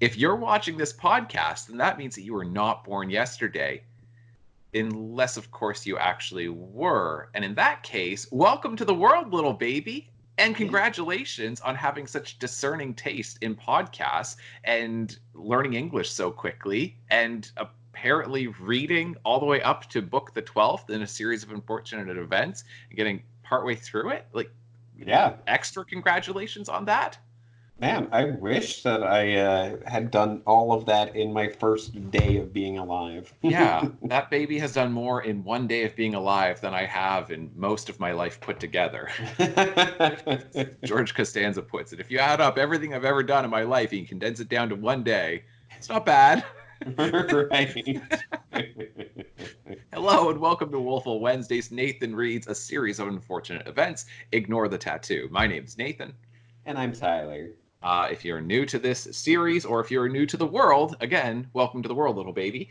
If you're watching this podcast, then that means that you were not born yesterday. Unless, of course, you actually were. And in that case, welcome to the world, little baby. And congratulations on having such discerning taste in podcasts and learning English so quickly and apparently reading all the way up to book the 12th in a series of unfortunate events and getting partway through it. Yeah. Extra congratulations on that. Man, I wish that I had done all of that in my first day of being alive. Yeah, that baby has done more in one day of being alive than I have in most of my life put together. George Costanza puts it. If you add up everything I've ever done in my life and you condense it down to one day, it's not bad. Right. Hello and welcome to Woeful Wednesdays. Nathan reads a series of unfortunate events. Ignore the tattoo. My name's Nathan. And I'm Tyler. If you're new to this series or if you're new to the world, again, welcome to the world, little baby.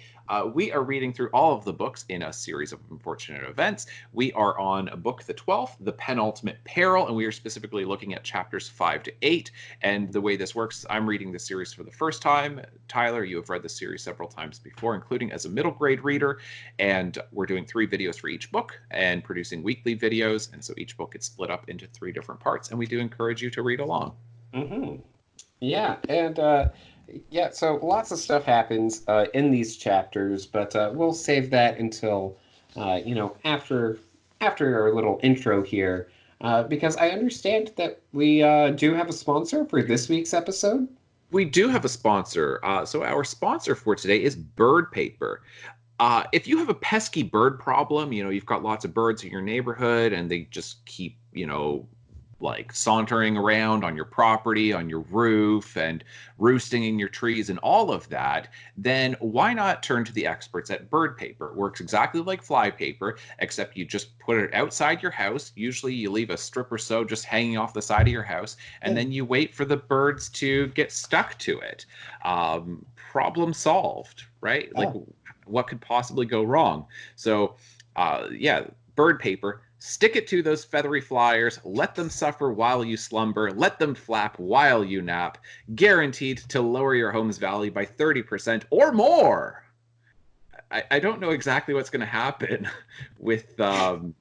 We are reading through all of the books in a series of unfortunate events. We are on book the 12th, The Penultimate Peril, and we are specifically looking at chapters 5 to 8. And the way this works, I'm reading the series for the first time. Tyler, you have read the series several times before, including as a middle grade reader. And we're doing 3 videos for each book and producing weekly videos. And so each book gets split up into 3 different parts. And we do encourage you to read along. Mm-hmm. Yeah, and so lots of stuff happens in these chapters, but we'll save that until after our little intro here, because I understand that we do have a sponsor for this week's episode. We do have a sponsor. So our sponsor for today is Bird Paper. If you have a pesky bird problem, you've got lots of birds in your neighborhood and they just keep, like sauntering around on your property, on your roof, and roosting in your trees and all of that, then why not turn to the experts at Bird Paper? It works exactly like fly paper, except you just put it outside your house. Usually you leave a strip or so just hanging off the side of your house, and then you wait for the birds to get stuck to it. Problem solved, right? Like, what could possibly go wrong? So, Bird Paper. Stick it to those feathery flyers, let them suffer while you slumber, let them flap while you nap, guaranteed to lower your home's value by 30% or more. I don't know exactly what's going to happen with the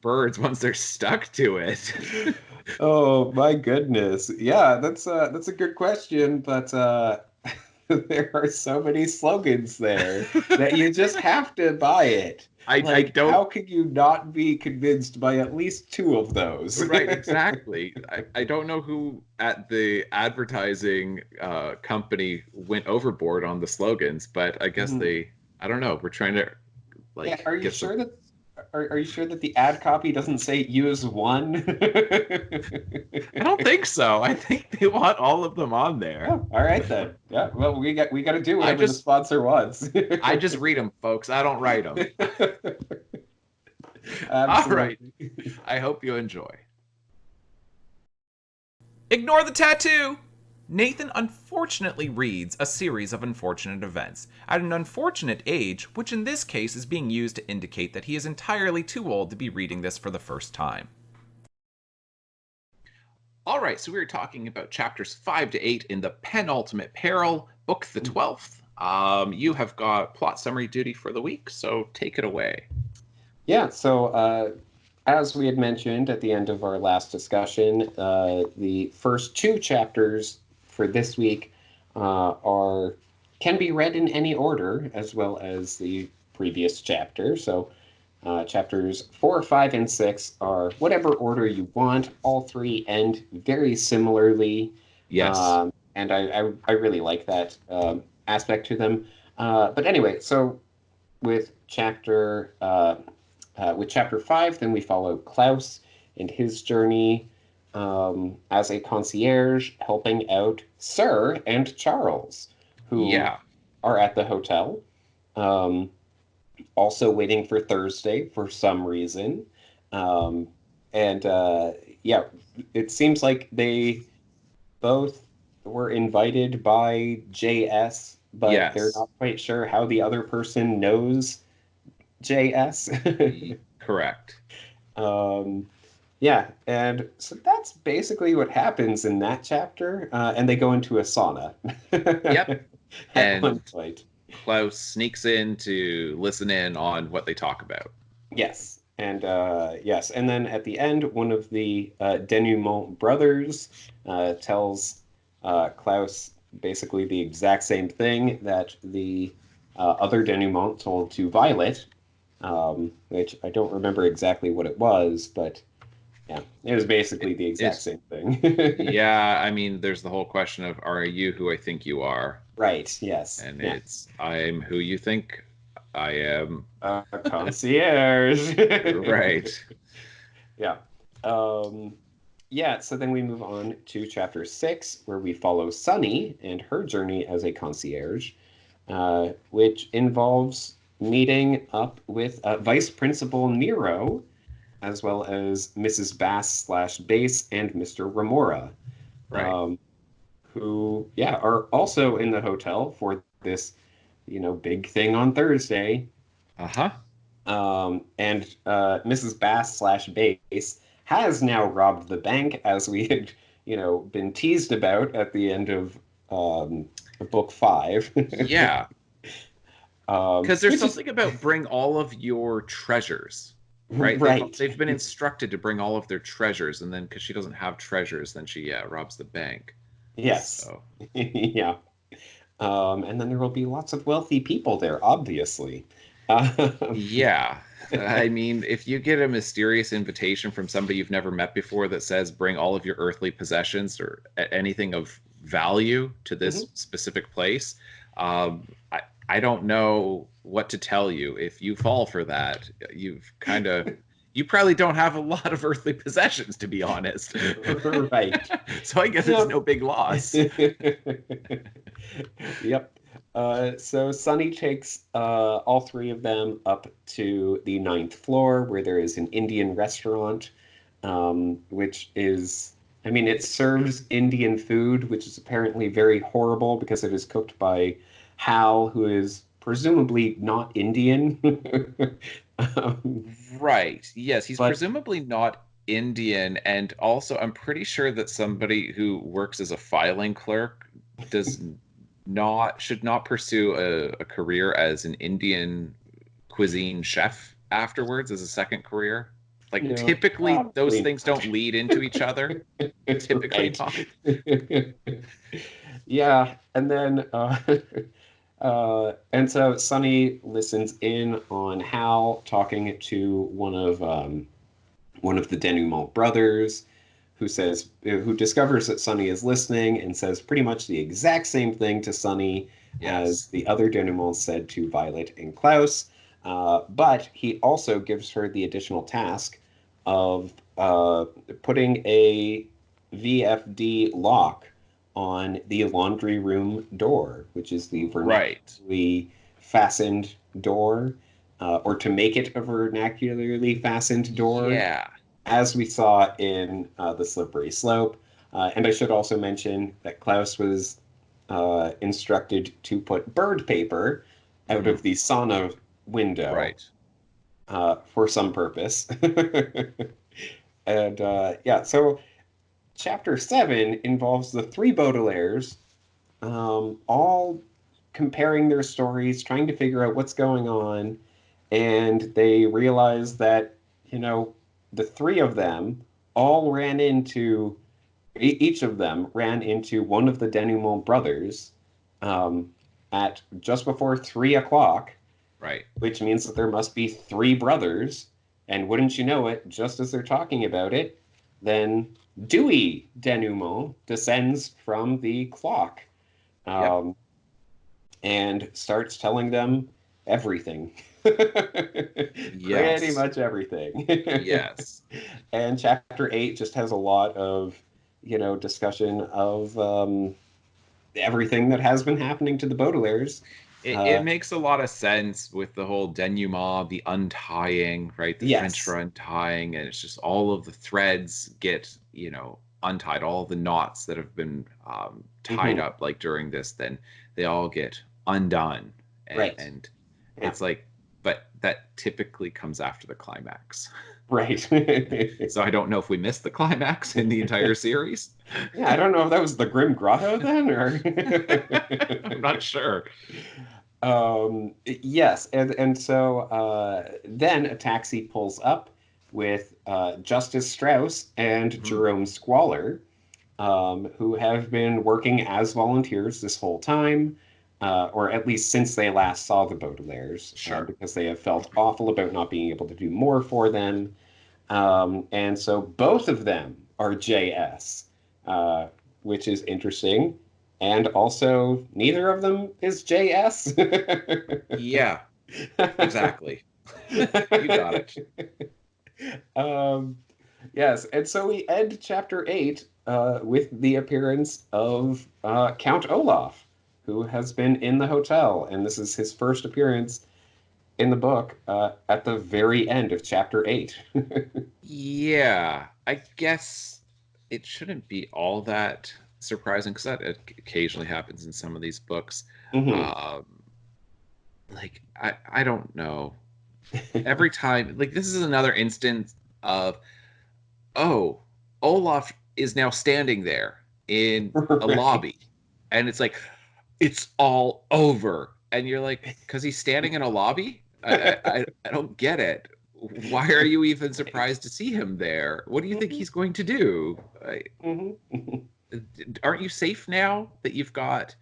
birds once they're stuck to it. Oh, my goodness. Yeah, that's a good question, but there are so many slogans there that you just have to buy it. I don't. How can you not be convinced by at least 2 of those? Right, exactly. I don't know who at the advertising company went overboard on the slogans, but I guess I don't know. We're trying to Are you sure that the ad copy doesn't say use one? I don't think so. I think they want all of them on there. Oh, all right then. Yeah. Well, we got to do whatever the sponsor wants. I just read them, folks. I don't write them. All right. I hope you enjoy. Ignore the tattoo. Nathan unfortunately reads a series of unfortunate events at an unfortunate age, which in this case is being used to indicate that he is entirely too old to be reading this for the first time. All right, so we were talking about chapters 5 to 8 in The Penultimate Peril, book the 12th. You have got plot summary duty for the week, so take it away. Yeah, so as we had mentioned at the end of our last discussion, the first 2 chapters for this week can be read in any order, as well as the previous chapter. So chapters 4, 5, and 6 are whatever order you want. All 3 end very similarly. Yes. And I really like that aspect to them. But anyway, so with chapter 5, then we follow Klaus and his journey as a concierge, helping out Sir and Charles, who are at the hotel, also waiting for Thursday for some reason. It seems like they both were invited by JS, but they're not quite sure how the other person knows JS. Correct. Yeah, and so that's basically what happens in that chapter. And they go into a sauna Yep. at one And point. Klaus sneaks in to listen in on what they talk about. Yes, and yes, and then at the end, one of the Denouement brothers tells Klaus basically the exact same thing that the other Denouement told to Violet, which I don't remember exactly what it was, but yeah, it was basically the exact It's same thing. Yeah, I mean, there's the whole question of are you who I think you are? Right, yes, And yeah. it's I'm who you think I am. Concierge. Right. Yeah. Um, yeah, so then we move on to chapter 6, where we follow Sunny and her journey as a concierge, which involves meeting up with Vice Principal Nero, as well as Mrs. Bass slash Base and Mr. Remora, Right. um, who, yeah, are also in the hotel for this, big thing on Thursday. Uh-huh. And Mrs. Bass slash Base has now robbed the bank, as we had, been teased about at the end of book 5. Yeah. Because there's Which is something about bring all of your treasures, right? They've right. they've been instructed to bring all of their treasures, and then because she doesn't have treasures, then she robs the bank. Yes. So Yeah. And then there will be lots of wealthy people there, obviously. Um, yeah. I mean, if you get a mysterious invitation from somebody you've never met before that says bring all of your earthly possessions or anything of value to this mhm. specific place, I don't know what to tell you. If you fall for that, you probably don't have a lot of earthly possessions, to be honest. Right. So I guess it's Yep. no big loss. Yep. So Sunny takes all three of them up to the ninth floor where there is an Indian restaurant, which is, I mean, it serves Indian food, which is apparently very horrible because it is cooked by Hal, who is presumably not Indian. Um, Right. Yes, he's but presumably not Indian, and also I'm pretty sure that somebody who works as a filing clerk does not should not pursue a career as an Indian cuisine chef afterwards as a second career. Like typically those probably things don't lead into each other. Typically right. not. Yeah, and then and so Sonny listens in on Hal talking to one of the Denouement brothers, who discovers that Sonny is listening and says pretty much the exact same thing to Sonny as Yes. the other Denouement said to Violet and Klaus. But he also gives her the additional task of putting a VFD lock on the laundry room door, which is the Right. vernacularly fastened door, or to make it a vernacularly fastened door, Yeah. as we saw in The Slippery Slope. And I should also mention that Klaus was instructed to put bird paper out Hmm. of the sauna window Right. for some purpose. And yeah, so chapter 7 involves the three Baudelaires, all comparing their stories, trying to figure out what's going on. And they realize that, you know, the three of them all ran into, each of them ran into one of the Denouement brothers um, at just before 3 o'clock, Right. which means that there must be three brothers. And wouldn't you know it, just as they're talking about it, then Dewey Denouement descends from the clock, Yep. um, and starts telling them everything. Pretty Yes. much everything. Yes. And chapter 8 just has a lot of, discussion of everything that has been happening to the Baudelaires. It Uh, makes a lot of sense with the whole denouement, the untying, right? The French for yes. untying, and it's just all of the threads get, untied, all the knots that have been tied Hmm. up like during this, then they all get undone. And, Right. and Yeah. it's like, but that typically comes after the climax. Right. So I don't know if we missed the climax in the entire series. Yeah, I don't know if that was the Grim Grotto then, or I'm not sure. Yes, and so then a taxi pulls up with Justice Strauss and Mhm. Jerome Squaller, who have been working as volunteers this whole time, or at least since they last saw the Baudelaires, Sure. because they have felt awful about not being able to do more for them. And so both of them are JS, uh, which is interesting. And also, neither of them is JS. Yeah, exactly. You got it. um, yes, and so we end chapter 8 with the appearance of Count Olaf, who has been in the hotel, and this is his first appearance in the book at the very end of chapter 8. Yeah, I guess it shouldn't be all that surprising because that occasionally happens in some of these books. Hmm. Um, like I don't know. Every time, like this is another instance of, oh, Olaf is now standing there in a Right. lobby, and it's like it's all over, and you're like, because he's standing in a lobby. I don't get it. Why are you even surprised to see him there? What do you think Mhm, he's going to do? mhm. Aren't you safe now that you've got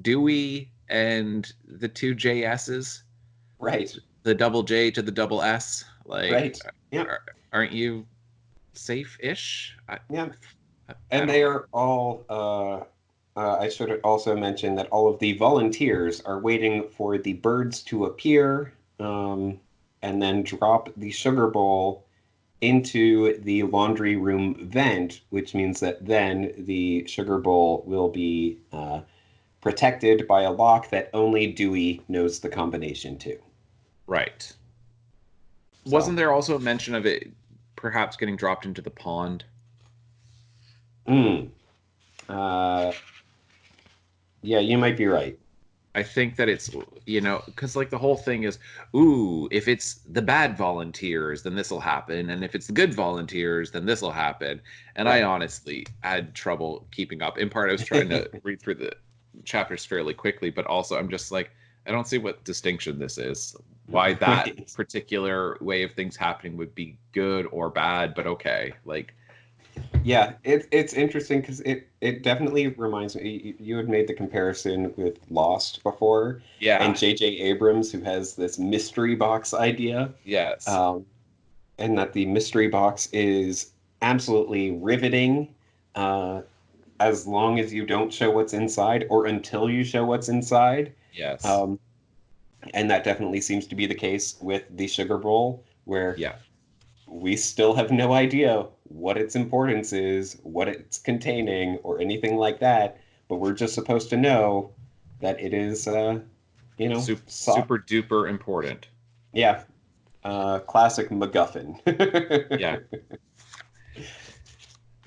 Dewey and the two JSs, Right, the double J to the double S? Like, right. Yep, aren't you safe-ish? yep. I And don't they know. are all, I should also mention that all of the volunteers are waiting for the birds to appear, and then drop the sugar bowl into the laundry room vent, which means that then the sugar bowl will be protected by a lock that only Dewey knows the combination to. Right. So, Wasn't there also a mention of it perhaps getting dropped into the pond? mm, uh, yeah, you might be right. I think that it's, because like the whole thing is, ooh, if it's the bad volunteers, then this will happen, and if it's the good volunteers, then this will happen. And I Right. honestly had trouble keeping up. In part, I was trying to read through the chapters fairly quickly, but also I'm just like, I don't see what distinction this is. Why that Right. particular way of things happening would be good or bad, but okay. Like, Yeah, it's interesting because it definitely reminds me. You had made the comparison with Lost before, and yeah, J.J. Abrams, who has this mystery box idea, yes, um, and that the mystery box is absolutely riveting, uh, as long as you don't show what's inside or until you show what's inside. yes, Um, and that definitely seems to be the case with the sugar bowl, where yeah. we still have no idea what its importance is, what it's containing, or anything like that. But we're just supposed to know that it is, Super, soft. super duper important. Yeah, classic MacGuffin. Yeah.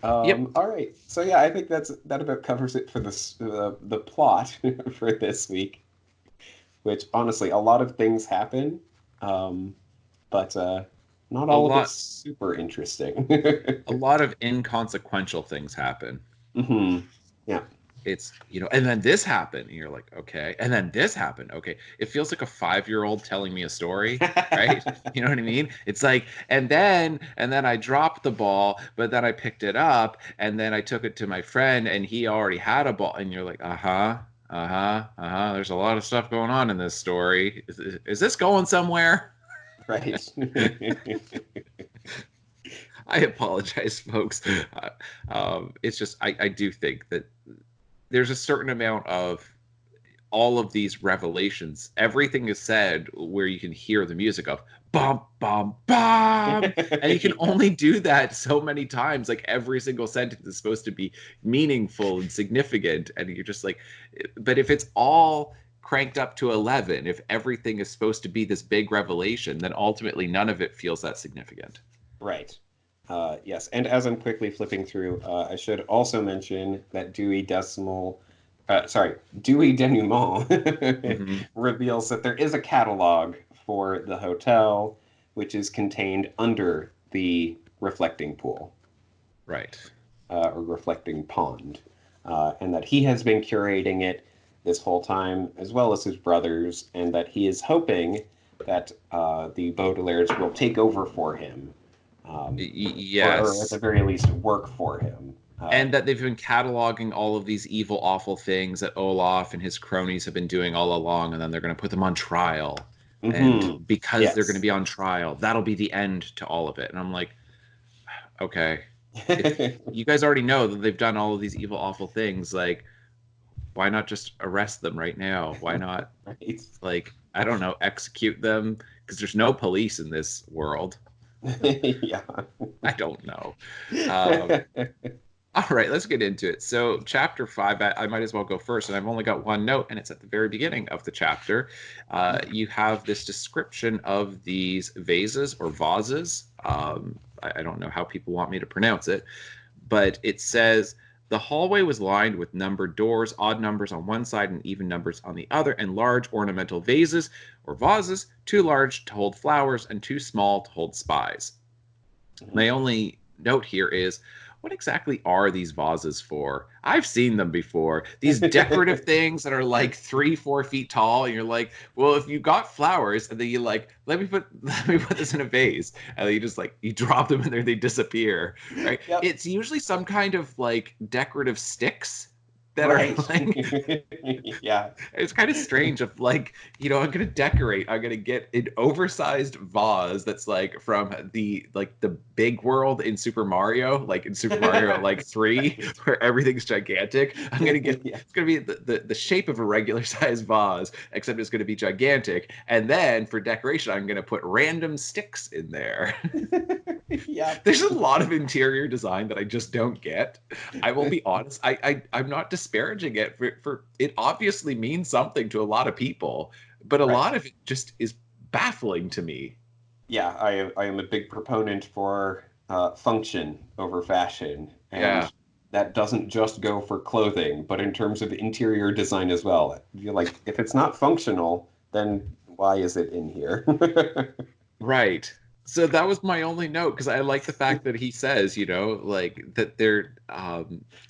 Yep. All right. So yeah, I think that about covers it for this the plot for this week. Which honestly, a lot of things happen, um, but not A all of it's lot super interesting. a lot of inconsequential things happen. Hmm. Yeah. It's, and then this happened, and you're like, okay, and then this happened. Okay. It feels like a 5-year-old telling me a story, right? You know what I mean? It's like, and then I dropped the ball, but then I picked it up, and then I took it to my friend, and he already had a ball, and you're like, uh-huh, uh-huh, uh-huh. There's a lot of stuff going on in this story. Is this going somewhere? Right. I apologize, folks. It's just I do think that there's a certain amount of all of these revelations. Everything is said where you can hear the music of bum bum bum, and you can Yeah. only do that so many times. Like every single sentence is supposed to be meaningful and significant, and you're just like, but if it's all cranked up to 11, if everything is supposed to be this big revelation, then ultimately none of it feels that significant. Right. Yes. And as I'm quickly flipping through, I should also mention that Dewey Denouement Hmm. reveals that there is a catalog for the hotel, which is contained under the reflecting pool. Right. Or reflecting pond. And that he has been curating it this whole time, as well as his brothers, and that he is hoping that the Baudelaires will take over for him. Or at the Yes. very least work for him. And that they've been cataloging all of these evil, awful things that Olaf and his cronies have been doing all along, and then they're going to put them on trial. And because they're going to be on trial, that'll be the end to all of it. And I'm like, okay, if you guys already know that they've done all of these evil, awful things, like, why not just arrest them right now? Why not, Right. like, I don't know, execute them? Because there's no police in this world. Yeah. I don't know. All right, let's get into it. So, chapter 5, I might as well go first, and I've only got one note, and it's at the very beginning of the chapter. You have this description of these vases or vases. I don't know how people want me to pronounce it, but it says the hallway was lined with numbered doors, odd numbers on one side and even numbers on the other, and large ornamental vases or vases, too large to hold flowers and too small to hold spies. My only note here is, what exactly are these vases for? I've seen them before. These decorative things that are like 3-4 feet tall, and you're like, well, if you got flowers, and then you like, let me put this in a vase, and then you just like you drop them in there, they disappear. Right? Yep. It's usually some kind of like decorative sticks that Right. are like Yeah. it's kind of strange of like, I'm gonna decorate, I'm gonna get an oversized vase that's like from the big world in Super Mario, like in Super Mario like 3, where everything's gigantic. I'm gonna get Yeah. It's gonna be the shape of a regular sized vase, except it's gonna be gigantic, and then for decoration I'm gonna put random sticks in there. Yeah. There's a lot of interior design that I just don't get. I will be honest. I'm not disparaging it for it obviously means something to a lot of people, but a lot of it just is baffling to me. Yeah, I am a big proponent for function over fashion, Yeah. and that doesn't just go for clothing, but in terms of interior design as well. I feel like if it's not functional, then why is it in here? Right. So that was my only note, because I like the fact that he says, like that they're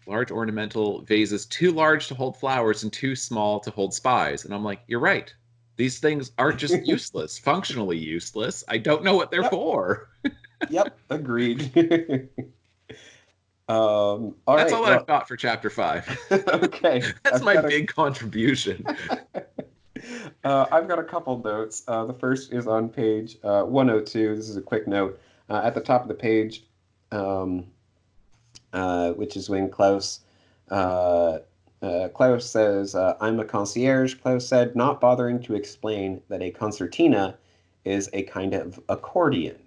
large ornamental vases, too large to hold flowers and too small to hold spies. And I'm like, you're right. These things are just useless, functionally useless. I don't know what they're Yep. for. Yep, agreed. All That's right, all that I've well, got for chapter 5. okay. That's my big contribution. I've got a couple notes. The first is on page 102. This is a quick note. At the top of the page, which is when Klaus says, I'm a concierge, Klaus said, not bothering to explain that a concertina is a kind of accordion.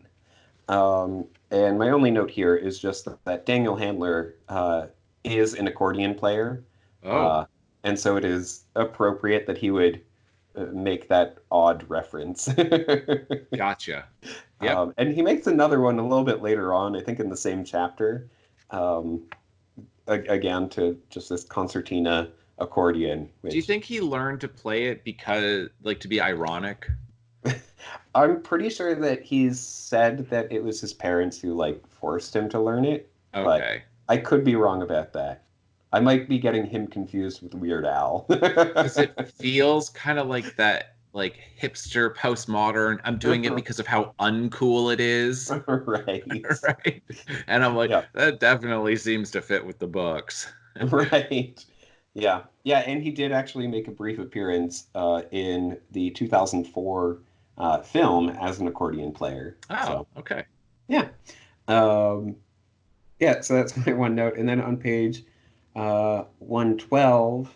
And my only note here is just that Daniel Handler is an accordion player. Oh. And so it is appropriate that he would make that odd reference. Gotcha. Yep. And he makes another one a little bit later on, I think in the same chapter, again to just this concertina accordion. Do you think he learned to play it because, like, to be ironic? I'm pretty sure that he's said that it was his parents who like forced him to learn it, but Okay. I could be wrong about that. I might be getting him confused with Weird Al. Because it feels kind of like that, like hipster postmodern. I'm doing it because of how uncool it is. Right. Right. And I'm like, Yeah. that definitely seems to fit with the books. Right. Yeah. Yeah. And he did actually make a brief appearance in the 2004 film as an accordion player. Oh, So, okay. yeah. Um, yeah. So that's my one note. And then on page 112,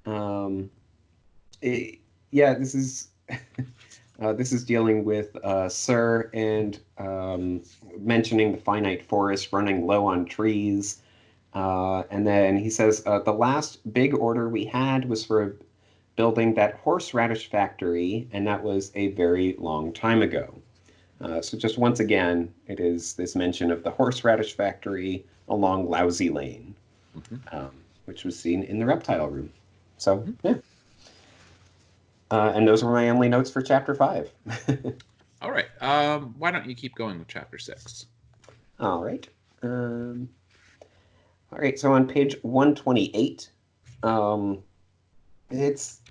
um, yeah, this is this is dealing with Sir and mentioning the finite forest running low on trees. And then he says, the last big order we had was for building that horseradish factory, and that was a very long time ago. So just once again, it is this mention of the horseradish factory along Lousy Lane, Mm-hmm. which was seen in the reptile room. So, yeah. And those were my only notes for chapter 5. All right. Why don't you keep going with chapter 6? All right. All right. So on page 128, it's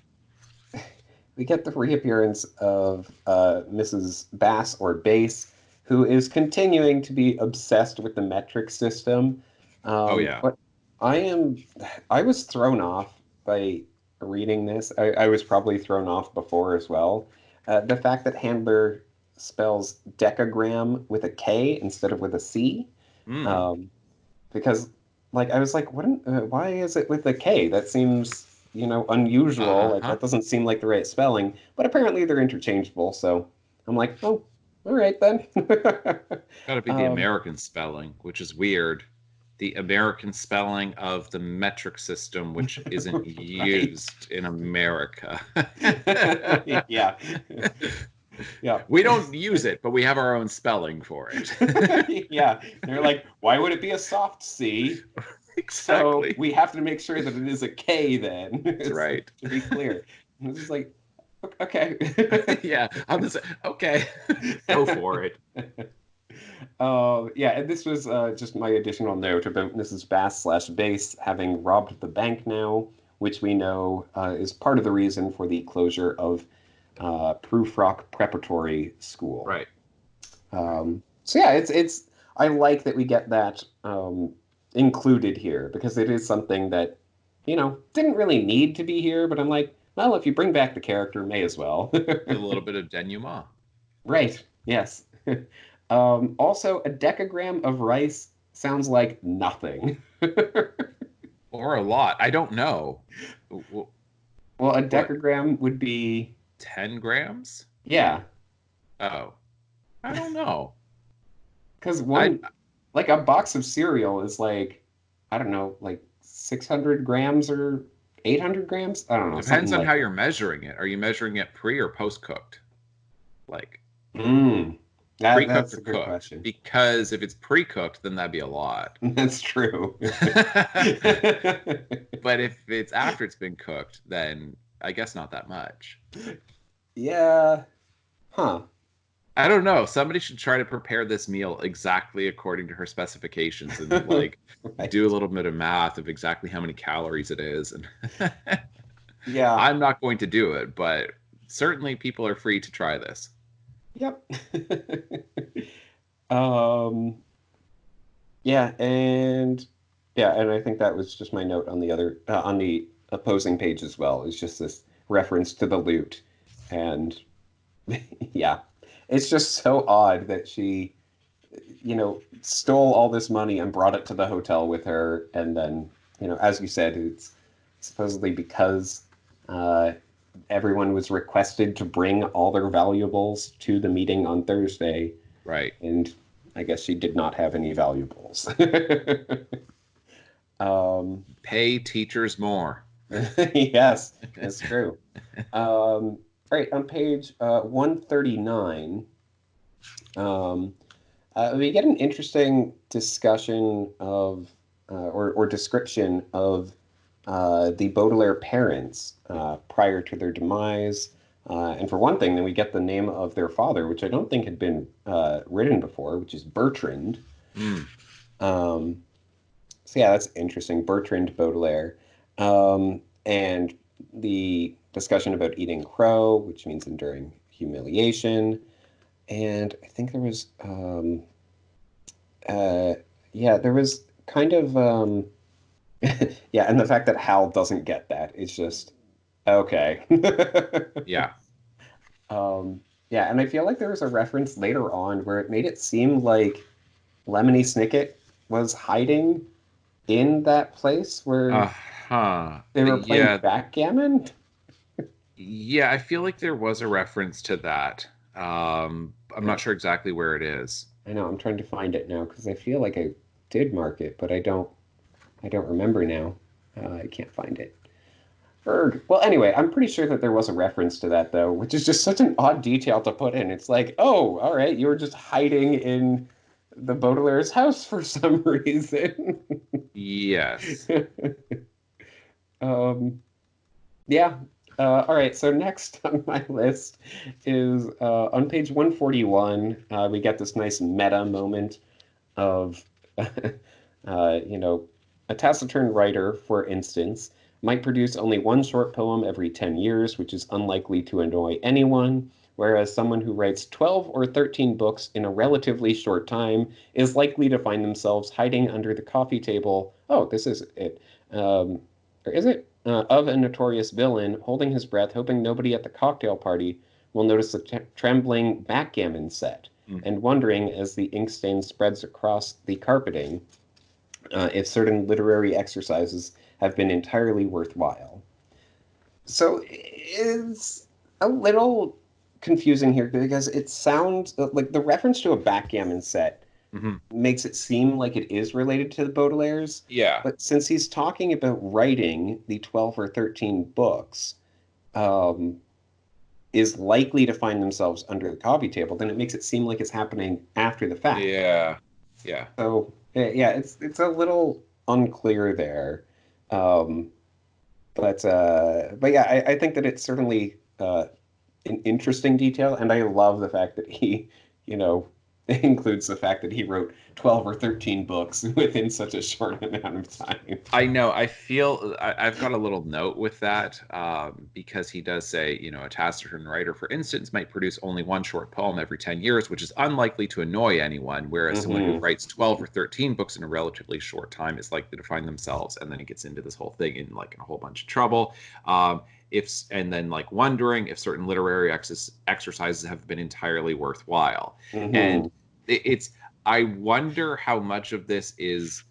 we get the reappearance of Mrs. Bass or Base, who is continuing to be obsessed with the metric system. Oh yeah. But I I was thrown off by reading this. I was probably thrown off before as well. The fact that Handler spells decagram with a K instead of with a C, Mm. um, because like I was like, why is it with a K? That seems, unusual. Like Uh-huh. that doesn't seem like the right spelling. But apparently they're interchangeable. So I'm like, oh, all right then. Gotta be the um, American spelling, which is weird. The American spelling of the metric system, which isn't right. used in America. Yeah. Yeah. We don't use it, but we have our own spelling for it. Yeah. They're like, why would it be a soft C? So Exactly. we have to make sure that it is a K then, That's right. to be clear. And it's just like, okay. Yeah, I'm the same. Okay, go for it. Yeah, and this was just my additional note about Mrs. Bass slash Base having robbed the bank now, which we know is part of the reason for the closure of Prufrock Preparatory School. Right. So yeah, it's I like that we get that included here because it is something that didn't really need to be here, but I'm like, well, if you bring back the character, may as well. A little bit of denouement. Right. Yes. Also, a decagram of rice sounds like nothing. Or a lot. I don't know. Well, a What, decagram would be, 10 grams? yeah, Oh, I don't know. because I like a box of cereal is like, I don't know, like 600 grams or 800 grams? I don't know, Depends something on like how that. you're measuring it. Are you measuring it pre or post cooked? Like Mm, pre-cooked that's or a good cooked? question. Because if it's pre-cooked, then that'd be a lot. That's true. But if it's after it's been cooked, then I guess not that much. Yeah. Huh. I don't know. Somebody should try to prepare this meal exactly according to her specifications and like do a Right. little bit of math of exactly how many calories it is. And Yeah. I'm not going to do it, but certainly people are free to try this. Yep. Um, yeah, and I think that was just my note on the on the opposing page as well. It's just this reference to the loot, and yeah, it's just so odd that she, stole all this money and brought it to the hotel with her, and then, as you said, it's supposedly because uh, everyone was requested to bring all their valuables to the meeting on Thursday, Right. and I guess she did not have any valuables. um, Pay teachers more. yes, that's true. All right, on page 139, um, we get an interesting discussion of, or description of the Baudelaire parents prior to their demise. And for one thing, then we get the name of their father, which I don't think had been written before, which is Bertrand. Mm. Um, so yeah, that's interesting. Bertrand Baudelaire. And the discussion about eating crow, which means enduring humiliation. And I think there was, uh, yeah, there was kind of, yeah, and the fact that Hal doesn't get that is just okay. Yeah. Yeah, and I feel like there was a reference later on where it made it seem like Lemony Snicket was hiding in that place where Uh-huh. they were playing Yeah. backgammon. Yeah, I feel like there was a reference to that. I'm Yeah, not sure exactly where it is. I know. I'm trying to find it now because I feel like I did mark it, but I don't. I don't remember now. I can't find it. Erg. Well, anyway, I'm pretty sure that there was a reference to that though, which is just such an odd detail to put in. It's like, oh, all right, you were just hiding in the Baudelaire's house for some reason. Yes. um, yeah. All right, so next on my list is on page 141, we get this nice meta moment of, you know, a taciturn writer, for instance, might produce only one short poem every 10 years, which is unlikely to annoy anyone, whereas someone who writes 12 or 13 books in a relatively short time is likely to find themselves hiding under the coffee table. Oh, this is it. Or is it? Of a notorious villain, holding his breath, hoping nobody at the cocktail party will notice the trembling backgammon set and wondering as the ink stain spreads across the carpeting if certain literary exercises have been entirely worthwhile. So it's a little confusing here because it sounds like the reference to a backgammon set Hmm. makes it seem like it is related to the Baudelaire's. Yeah. But since he's talking about writing the 12 or 13 books, um, is likely to find themselves under the coffee table, then it makes it seem like it's happening after the fact. Yeah. Yeah. So yeah, it's a little unclear there, um, but yeah, I think that it's certainly an interesting detail, and I love the fact that he, you know, includes the fact that he wrote 12 or 13 books within such a short amount of time. I know. I've got a little note with that because he does say, a taciturn writer, for instance, might produce only one short poem every 10 years, which is unlikely to annoy anyone, whereas someone who Hmm. writes 12 or 13 books in a relatively short time is likely to find themselves. And then he gets into this whole thing in a whole bunch of trouble. And then like wondering if certain literary exercises have been entirely worthwhile. And Hmm. it's, I wonder how much of this is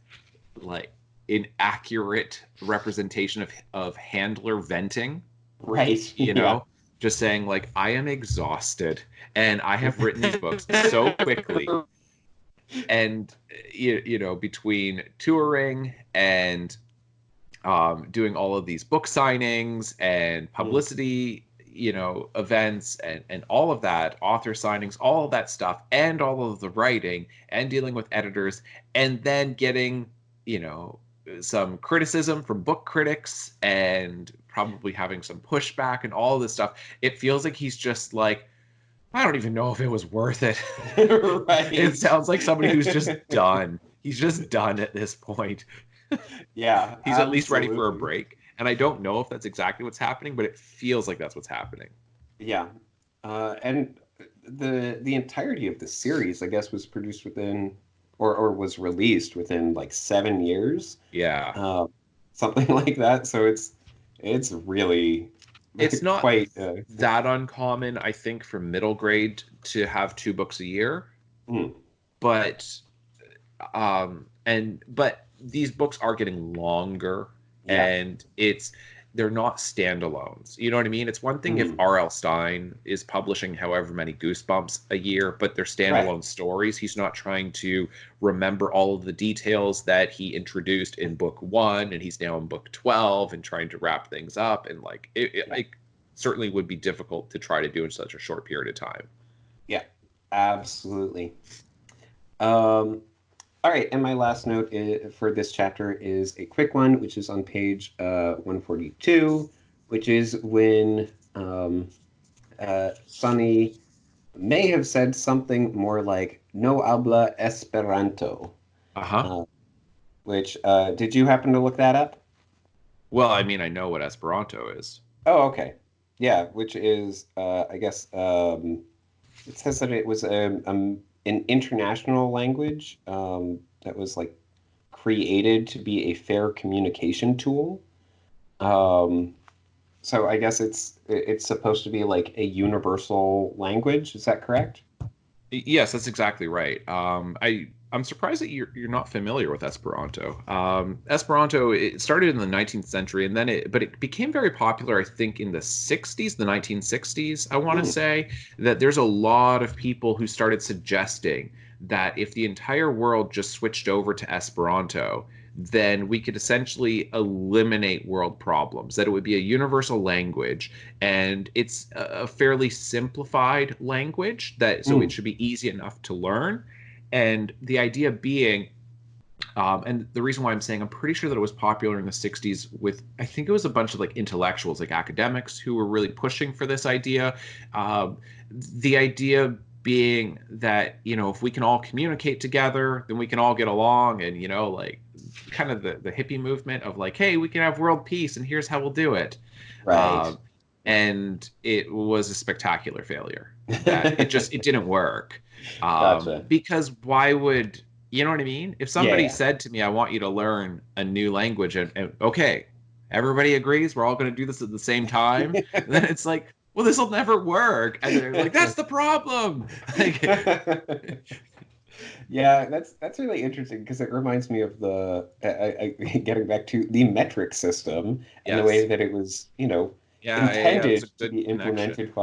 like inaccurate representation of handler venting, Right. you Yeah. know, just saying like I am exhausted and I have written these books so quickly, and between touring and doing all of these book signings and Mm. publicity, events and all of that, author signings, all of that stuff, and all of the writing and dealing with editors, and then getting, you know, some criticism from book critics and probably having some pushback and all of this stuff. It feels like he's just like, I don't even know if it was worth it. It Right. sounds like somebody who's just done. He's just done at this point. Yeah, He's at least ready for a absolutely. break. And I don't know if that's exactly what's happening, but it feels like that's what's happening. Yeah. And the entirety of the series, I guess, was produced within or was released within like 7 years, Yeah. uh, something like that. So it's really It's not quite that uncommon, I think, for middle grade to have two books a year, mm, but but these books are getting longer, yeah. and they're not standalones. You know what I mean? It's one thing if Mm, R.L. Stine is publishing however many Goosebumps a year, but they're right. standalone stories. He's not trying to remember all of the details that he introduced in book one, and he's now in book 12 and trying to wrap things up. And like Yeah. it certainly would be difficult to try to do in such a short period of time. Yeah. Absolutely. Um, all right, and my last note for this chapter is a quick one, which is on page 142, which is when Sunny may have said something more like "no habla Esperanto," Uh huh. uh, which did you happen to look that up? Well, I mean, I know what Esperanto is. Oh, okay. Yeah, which is I guess it says that it was an international language that was like created to be a fair communication tool. Um, so I guess it's supposed to be like a universal language. Is that correct? Yes, that's exactly right. I'm surprised that you're not familiar with Esperanto. Esperanto, it started in the 19th century, and then but it became very popular, I think, in the 60s, the 1960s. I want to Hmm. say that there's a lot of people who started suggesting that if the entire world just switched over to Esperanto, then we could essentially eliminate world problems, that it would be a universal language, and it's a fairly simplified language, that so it Hmm. should be easy enough to learn. And the idea being And the reason why I'm saying I'm pretty sure that it was popular in the 60s with, I think it was a bunch of like intellectuals, like academics who were really pushing for this idea. Um, the idea being that, if we can all communicate together, then we can all get along. And, like kind of the hippie movement of like, hey, we can have world peace and here's how we'll do it. Right. Um, and it was a spectacular failure. That it didn't work. Gotcha. Because why would, you know what I mean? If somebody Yeah. said to me, I want you to learn a new language, and okay, everybody agrees, we're all going to do this at the same time, then it's like, well, this will never work. And they're like, that's the problem. Like, Yeah, that's really interesting because it reminds me of getting back to the metric system and the way yes. that it was, Yeah, it was a intended to good be connection. implemented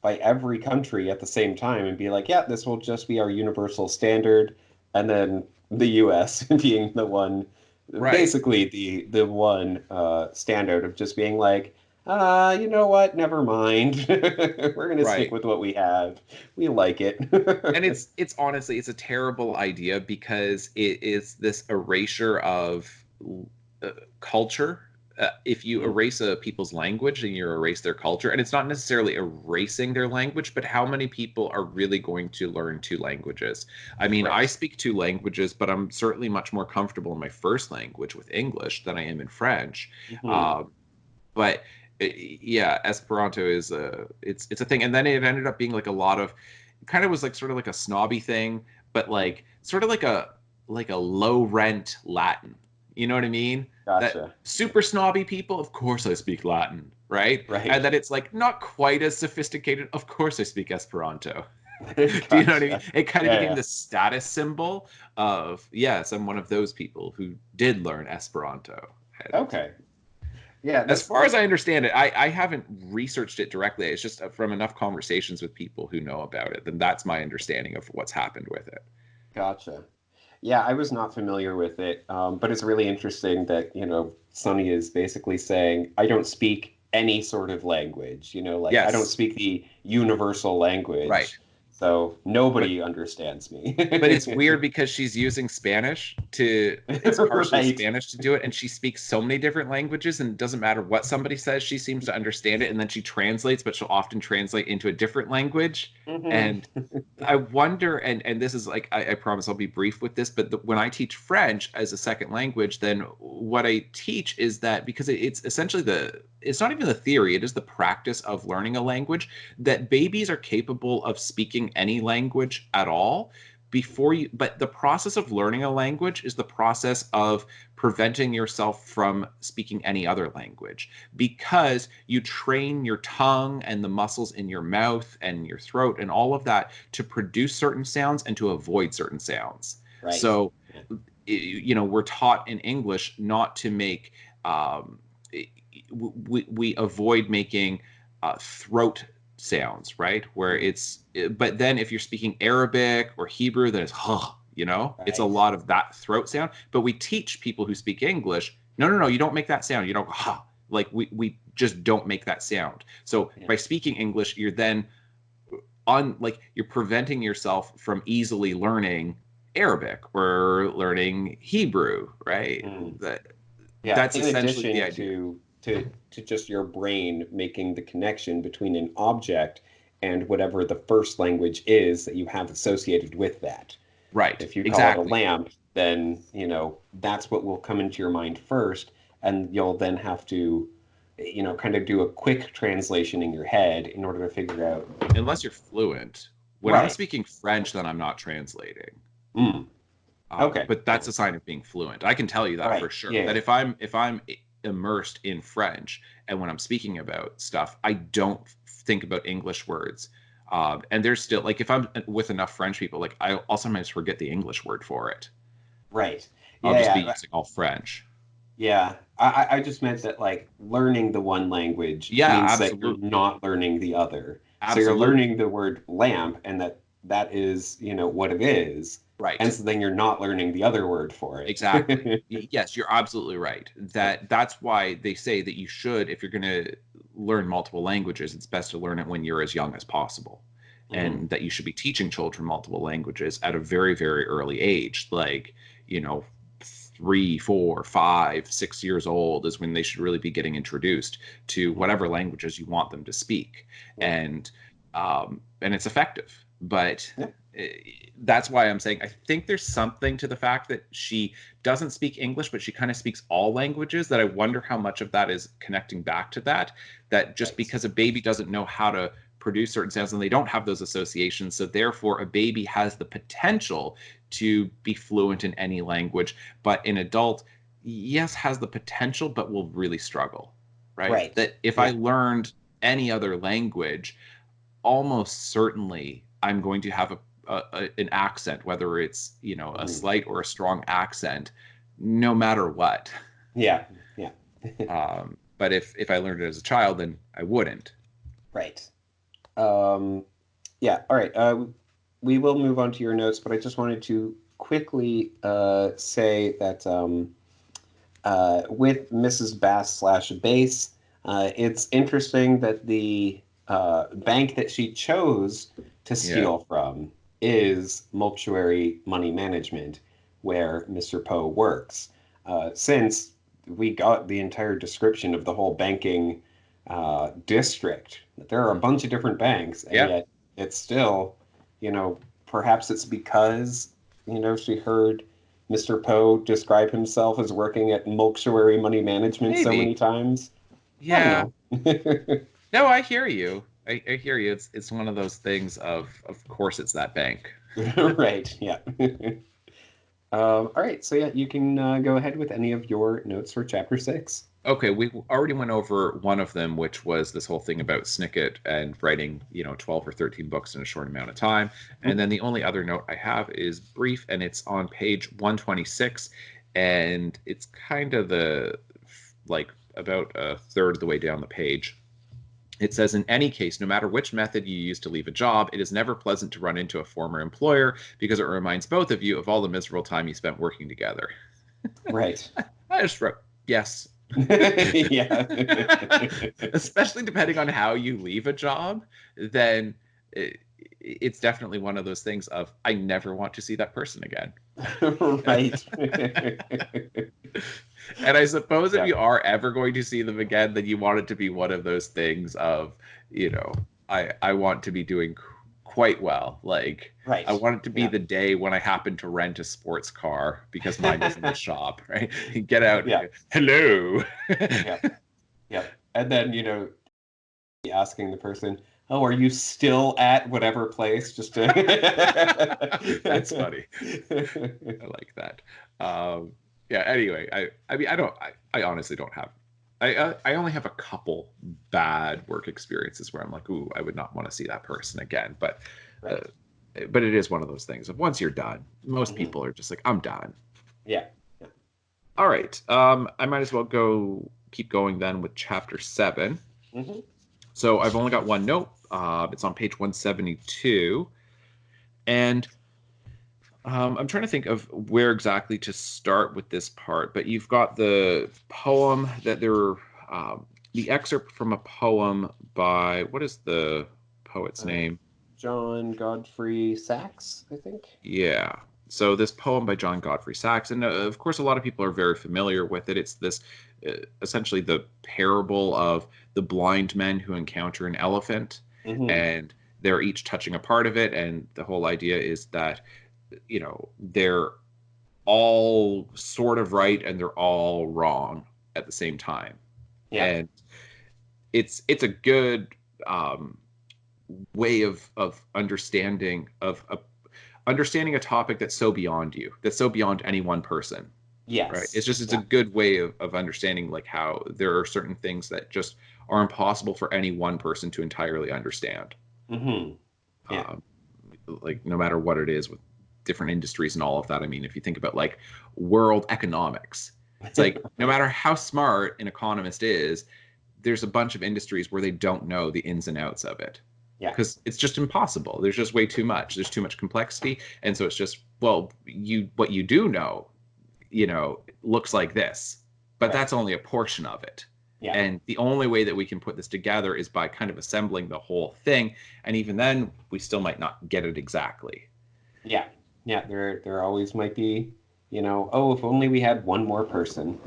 by every country at the same time and be like, yeah, this will just be our universal standard, and then the US being the one, Right. basically the one standard of just being like, you know what? Never mind. We're gonna stick Right. with what we have. We like it. And it's honestly, it's a terrible idea because it is this erasure of culture. If you Mm, erase a people's language, then you erase their culture. And it's not necessarily erasing their language, but how many people are really going to learn two languages? I mean, I right. speak two languages, but I'm certainly much more comfortable in my first language with English than I am in French. Mhm. Um, but yeah, Esperanto is it's a thing. And then it ended up being like a lot of, kind of was like sort of like a snobby thing, but like sort of like a low rent Latin. You know what I mean? That Gotcha. super snobby people, of course I speak Latin, right? And Right. then it's like not quite as sophisticated, of course I speak Esperanto. Do you know what I mean? Gotcha. It kind of Yeah, became yeah. the status symbol of, yes, I'm one of those people who did learn Esperanto. And Okay. Yeah, as that's far as I understand it, I haven't researched it directly. It's just from enough conversations with people who know about it, then that's my understanding of what's happened with it. gotcha. Yeah, I was not familiar with it, but it's really interesting that, Sonny is basically saying, I don't speak any sort of language, like I don't Yes, speak the universal right. language, so But nobody understands me. but it's weird because she's using Spanish to, it's partially Right. Spanish to do it, and she speaks so many different languages, and it doesn't matter what somebody says, she seems to understand it, and then she translates, but she'll often translate into a different language. Hmm. And I wonder, and this is like, I promise I'll be brief with this, but when I teach French as a second language, then what I teach is that because it's essentially it's not even the theory, it is the practice of learning a language, that babies are capable of speaking any language at all but the process of learning a language is the process of preventing yourself from speaking any other language because you train your tongue and the muscles in your mouth and your throat and all of that to produce certain sounds and to avoid certain sounds. Right. So, Yeah. we're taught in English not to make, um, we avoid making throat sounds, right? Where Mhm. but then if you're speaking Arabic or Hebrew, then it's, huh, it's a Right. lot of that throat sound. But we teach people who speak English, no, no, no, you don't make that sound. You don't, ha. Like we just don't make that sound. So Yeah. by speaking English, you're then on like you're preventing yourself from easily learning Arabic or learning Hebrew, right? Mm. That Yeah, that's in essentially the addition idea. to just your brain making the connection between an object and whatever the first language is that you have associated with that. Right. If you call it a Exactly. lamp, then, that's what will come into your mind first, and you'll then have to, kind of do a quick translation in your head in order to figure out. Unless you're fluent. When I'm Right. speaking French, then I'm not translating. Mm. Okay. But Yeah. that's a sign of being fluent. I can tell you that for Right. sure. Yeah. That if I'm immersed in French and when I'm speaking about stuff, I don't think about English words. And there's still like if I'm with enough French people, like I'll sometimes forget the English word for it. Right. I'll Yeah. just be Yeah. using all French. Yeah, I just meant that like learning the one language Yeah, means that you're absolutely, not learning the other. So you're absolutely, learning the word lamp, and that is, what it is, and right. so then you're not learning the other word for it. Exactly. Yes, you're absolutely right. That's why they say that you should, if you're going to learn multiple languages, it's best to learn it when you're as young as possible. Mhm. And that you should be teaching children multiple languages at a very, very early age. Like, 3, 4, 5, 6 years old is when they should really be getting introduced to whatever languages you want them to speak. And it's effective. But that's why I'm saying I think there's something to the fact that she doesn't speak English, but she kind of speaks all languages, that I wonder how much of that is connecting back to that just because a baby doesn't know how to produce certain sounds and they don't have those associations. So therefore, a baby has the potential to be fluent in any language, but an adult, yes, has the potential, but will really struggle, right? That if I learned any other language, almost certainly I'm going to have an accent, whether it's, a slight or a strong accent, no matter what. Yeah. But if I learned it as a child, then I wouldn't. Right. All right. We will move on to your notes, but I just wanted to quickly say that with Mrs. Bass/Base, it's interesting that the bank that she chose to steal from is Mortuary Money Management, where Mr. Poe works. Since we got the entire description of the whole banking district, there are a bunch of different banks, and yet it's still, perhaps it's because, she heard Mr. Poe describe himself as working at Mortuary Money Management so many times. Yeah. No, I hear you. I hear you. It's one of those things of course it's that bank. Right. Yeah. All right. So you can go ahead with any of your notes for chapter 6. Okay, we already went over one of them, which was this whole thing about Snicket and writing, 12 or 13 books in a short amount of time. And then the only other note I have is brief, and it's on page 126, and it's kind of about a third of the way down the page. It says, in any case, no matter which method you use to leave a job, it is never pleasant to run into a former employer because it reminds both of you of all the miserable time you spent working together. Right. I just wrote, yes. Yeah. Especially depending on how you leave a job, then it's definitely one of those things of, I never want to see that person again. Right. And I suppose if you are ever going to see them again, then you want it to be one of those things of, I want to be doing quite well. Like, I want it to be the day when I happen to rent a sports car because mine is in the shop, right? You get out, and hello. And then, asking the person, oh, are you still at whatever place? Just to... That's funny. I like that. Anyway, I honestly don't have, I only have a couple bad work experiences where I'm like, ooh, I would not want to see that person again. But it is one of those things of once you're done, most people are just like, I'm done. Yeah. All right. I might as well keep going then with chapter 7. So I've only got one note. It's on page 172. And I'm trying to think of where exactly to start with this part, but you've got the poem that the excerpt from a poem by, what is the poet's name? John Godfrey Saxe, I think. Yeah. So this poem by John Godfrey Saxe, and of course a lot of people are very familiar with it. It's this essentially the parable of the blind men who encounter an elephant, and they're each touching a part of it, and the whole idea is that they're all sort of right and they're all wrong at the same time. And it's a good way of understanding understanding a topic that's so beyond you, that's so beyond any one person. Right. It's a good way of understanding like how there are certain things that just are impossible for any one person to entirely understand. Like no matter what it is with different industries and all of that. I mean, if you think about like world economics, it's like no matter how smart an economist is, there's a bunch of industries where they don't know the ins and outs of it. Because it's just impossible. There's just way too much. There's too much complexity. And so it's just, what you do know, looks like this, but that's only a portion of it. And the only way that we can put this together is by kind of assembling the whole thing. And even then we still might not get it exactly. There always might be, oh, if only we had one more person.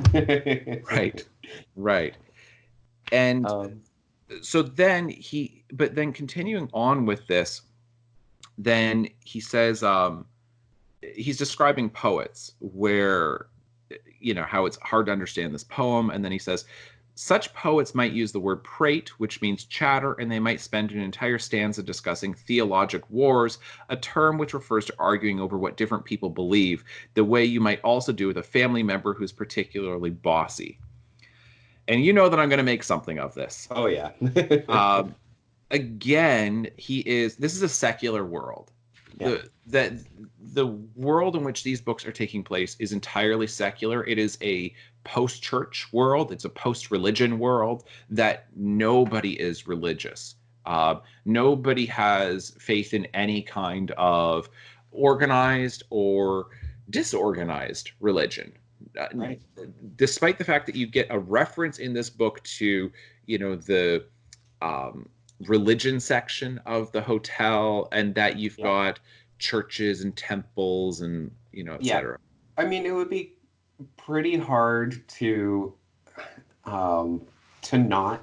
Right. Right. And um, so but then continuing on with this, then he says, he's describing poets where, how it's hard to understand this poem. And then he says, such poets might use the word prate, which means chatter, and they might spend an entire stanza discussing theologic wars, a term which refers to arguing over what different people believe, the way you might also do with a family member who's particularly bossy. And you know that I'm going to make something of this. oh yeah. Um, Again, this is a secular world. Yeah. The world in which these books are taking place is entirely secular. It is a post-church world. It's a post-religion world that nobody is religious. Nobody has faith in any kind of organized or disorganized religion. Right. Despite the fact that you get a reference in this book to, the religion section of the hotel, and that you've got churches and temples and etc. I mean, it would be pretty hard to not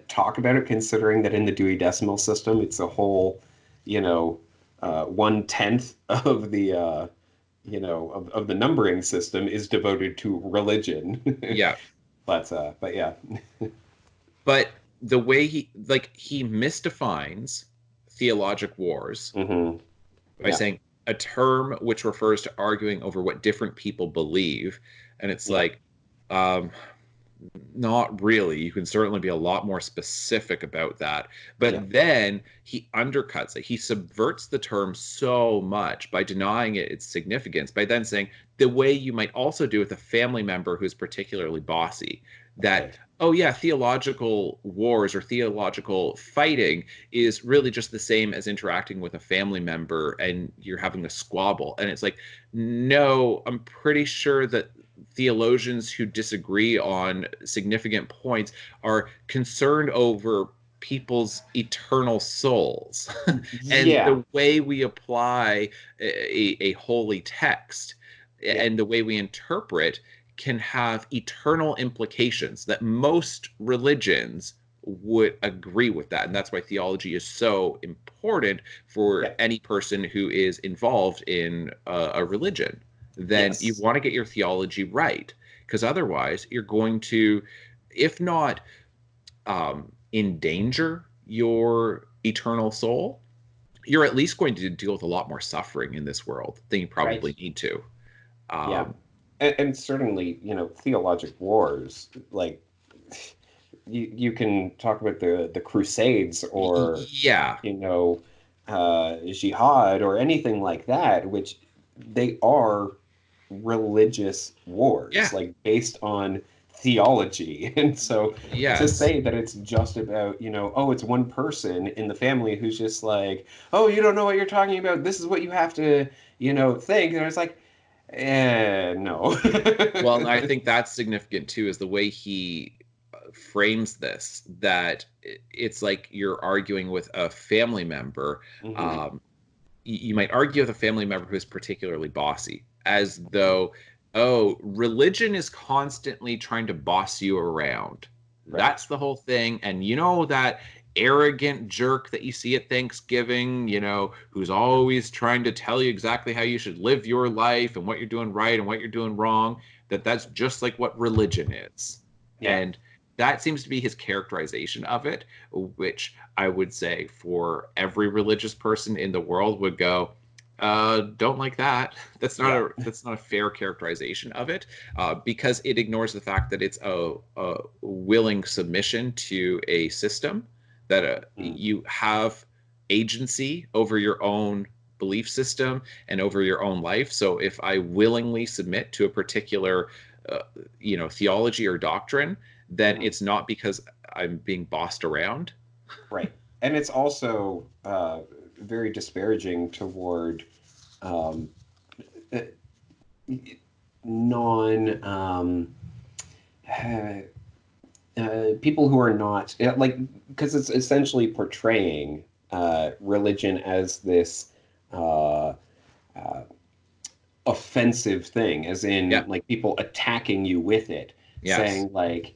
talk about it, considering that in the Dewey Decimal System, it's a whole, 1/10 of the of the numbering system is devoted to religion. Yeah. But yeah. But the way he misdefines theologic wars by saying a term which refers to arguing over what different people believe, and it's not really. You can certainly be a lot more specific about that. But then he undercuts it. He subverts the term so much by denying it its significance, by then saying the way you might also do with a family member who's particularly bossy. That, oh yeah, theological wars or theological fighting is really just the same as interacting with a family member and you're having a squabble. And it's like, no, I'm pretty sure that theologians who disagree on significant points are concerned over people's eternal souls and the way we apply a holy text and the way we interpret can have eternal implications that most religions would agree with that. And that's why theology is so important for any person who is involved in a religion. Then you want to get your theology right, because otherwise you're going to, if not endanger your eternal soul, you're at least going to deal with a lot more suffering in this world than you probably need to. And certainly, theologic wars, like you can talk about the Crusades or jihad or anything like that, which they are religious wars, like based on theology. And so to say that it's just about, it's one person in the family who's just like, oh, you don't know what you're talking about, this is what you have to, think. And it's like, no. Well, I think that's significant too, is the way he frames this, that it's like you're arguing with a family member. You might argue with a family member who is particularly bossy, as though, oh, religion is constantly trying to boss you around. That's the whole thing. And that arrogant jerk that you see at Thanksgiving, who's always trying to tell you exactly how you should live your life and what you're doing right and what you're doing wrong, that's just like what religion is. And that seems to be his characterization of it, which I would say for every religious person in the world would go, don't like that. That's not a fair characterization of it, because it ignores the fact that it's a willing submission to a system, that you have agency over your own belief system and over your own life. So if I willingly submit to a particular theology or doctrine, then it's not because I'm being bossed around. Right. And it's also very disparaging toward people who are not, because it's essentially portraying religion as this offensive thing, as in Yeah. like people attacking you with it, Yes. saying like,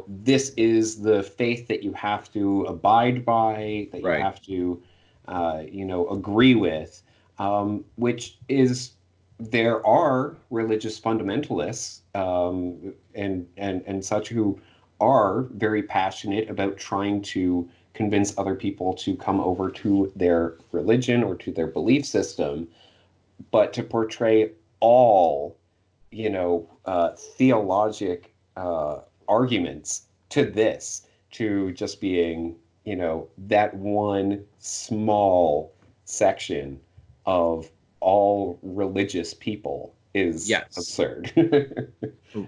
this is the faith that you have to abide by, that you Right. have to, agree with, which is, there are religious fundamentalists, and such, who are very passionate about trying to convince other people to come over to their religion or to their belief system, but to portray all, theologic arguments to this, to just being, that one small section of all religious people is Yes. absurd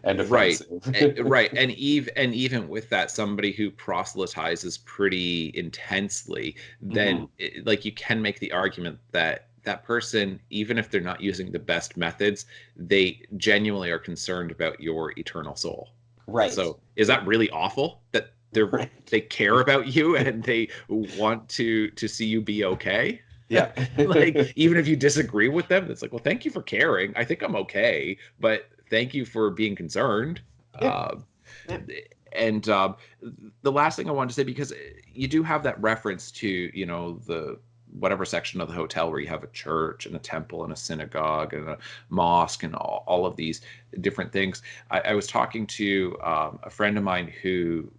and Right. offensive. Right. And even with that, somebody who proselytizes pretty intensely, then Mhm. like you can make the argument that that person, even if they're not using the best methods, they genuinely are concerned about your eternal soul. Right. So is Yeah. that really awful that they Right. care about you and they want to see you be okay? Yeah. Like even if you disagree with them, it's like, well, thank you for caring. I think I'm okay, but thank you for being concerned. Yeah. Uh, Yeah. and the last thing I wanted to say, because you do have that reference to, the whatever section of the hotel where you have a church and a temple and a synagogue and a mosque and all of these different things. I was talking to a friend of mine who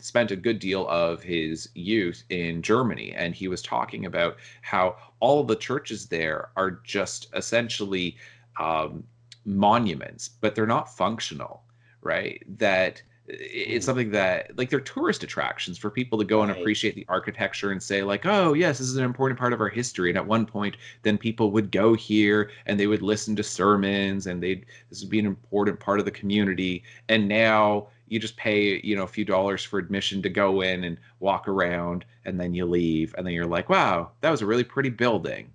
spent a good deal of his youth in Germany, and he was talking about how all of the churches there are just essentially um, monuments, but they're not functional, right? That it's Mm. something that, like, they're tourist attractions for people to go and Right. appreciate the architecture and say, like, oh yes, this is an important part of our history. And at one point, then people would go here and they would listen to sermons, and this would be an important part of the community. And now you just pay, a few dollars for admission to go in and walk around, and then you leave, and then you're like, wow, that was a really pretty building.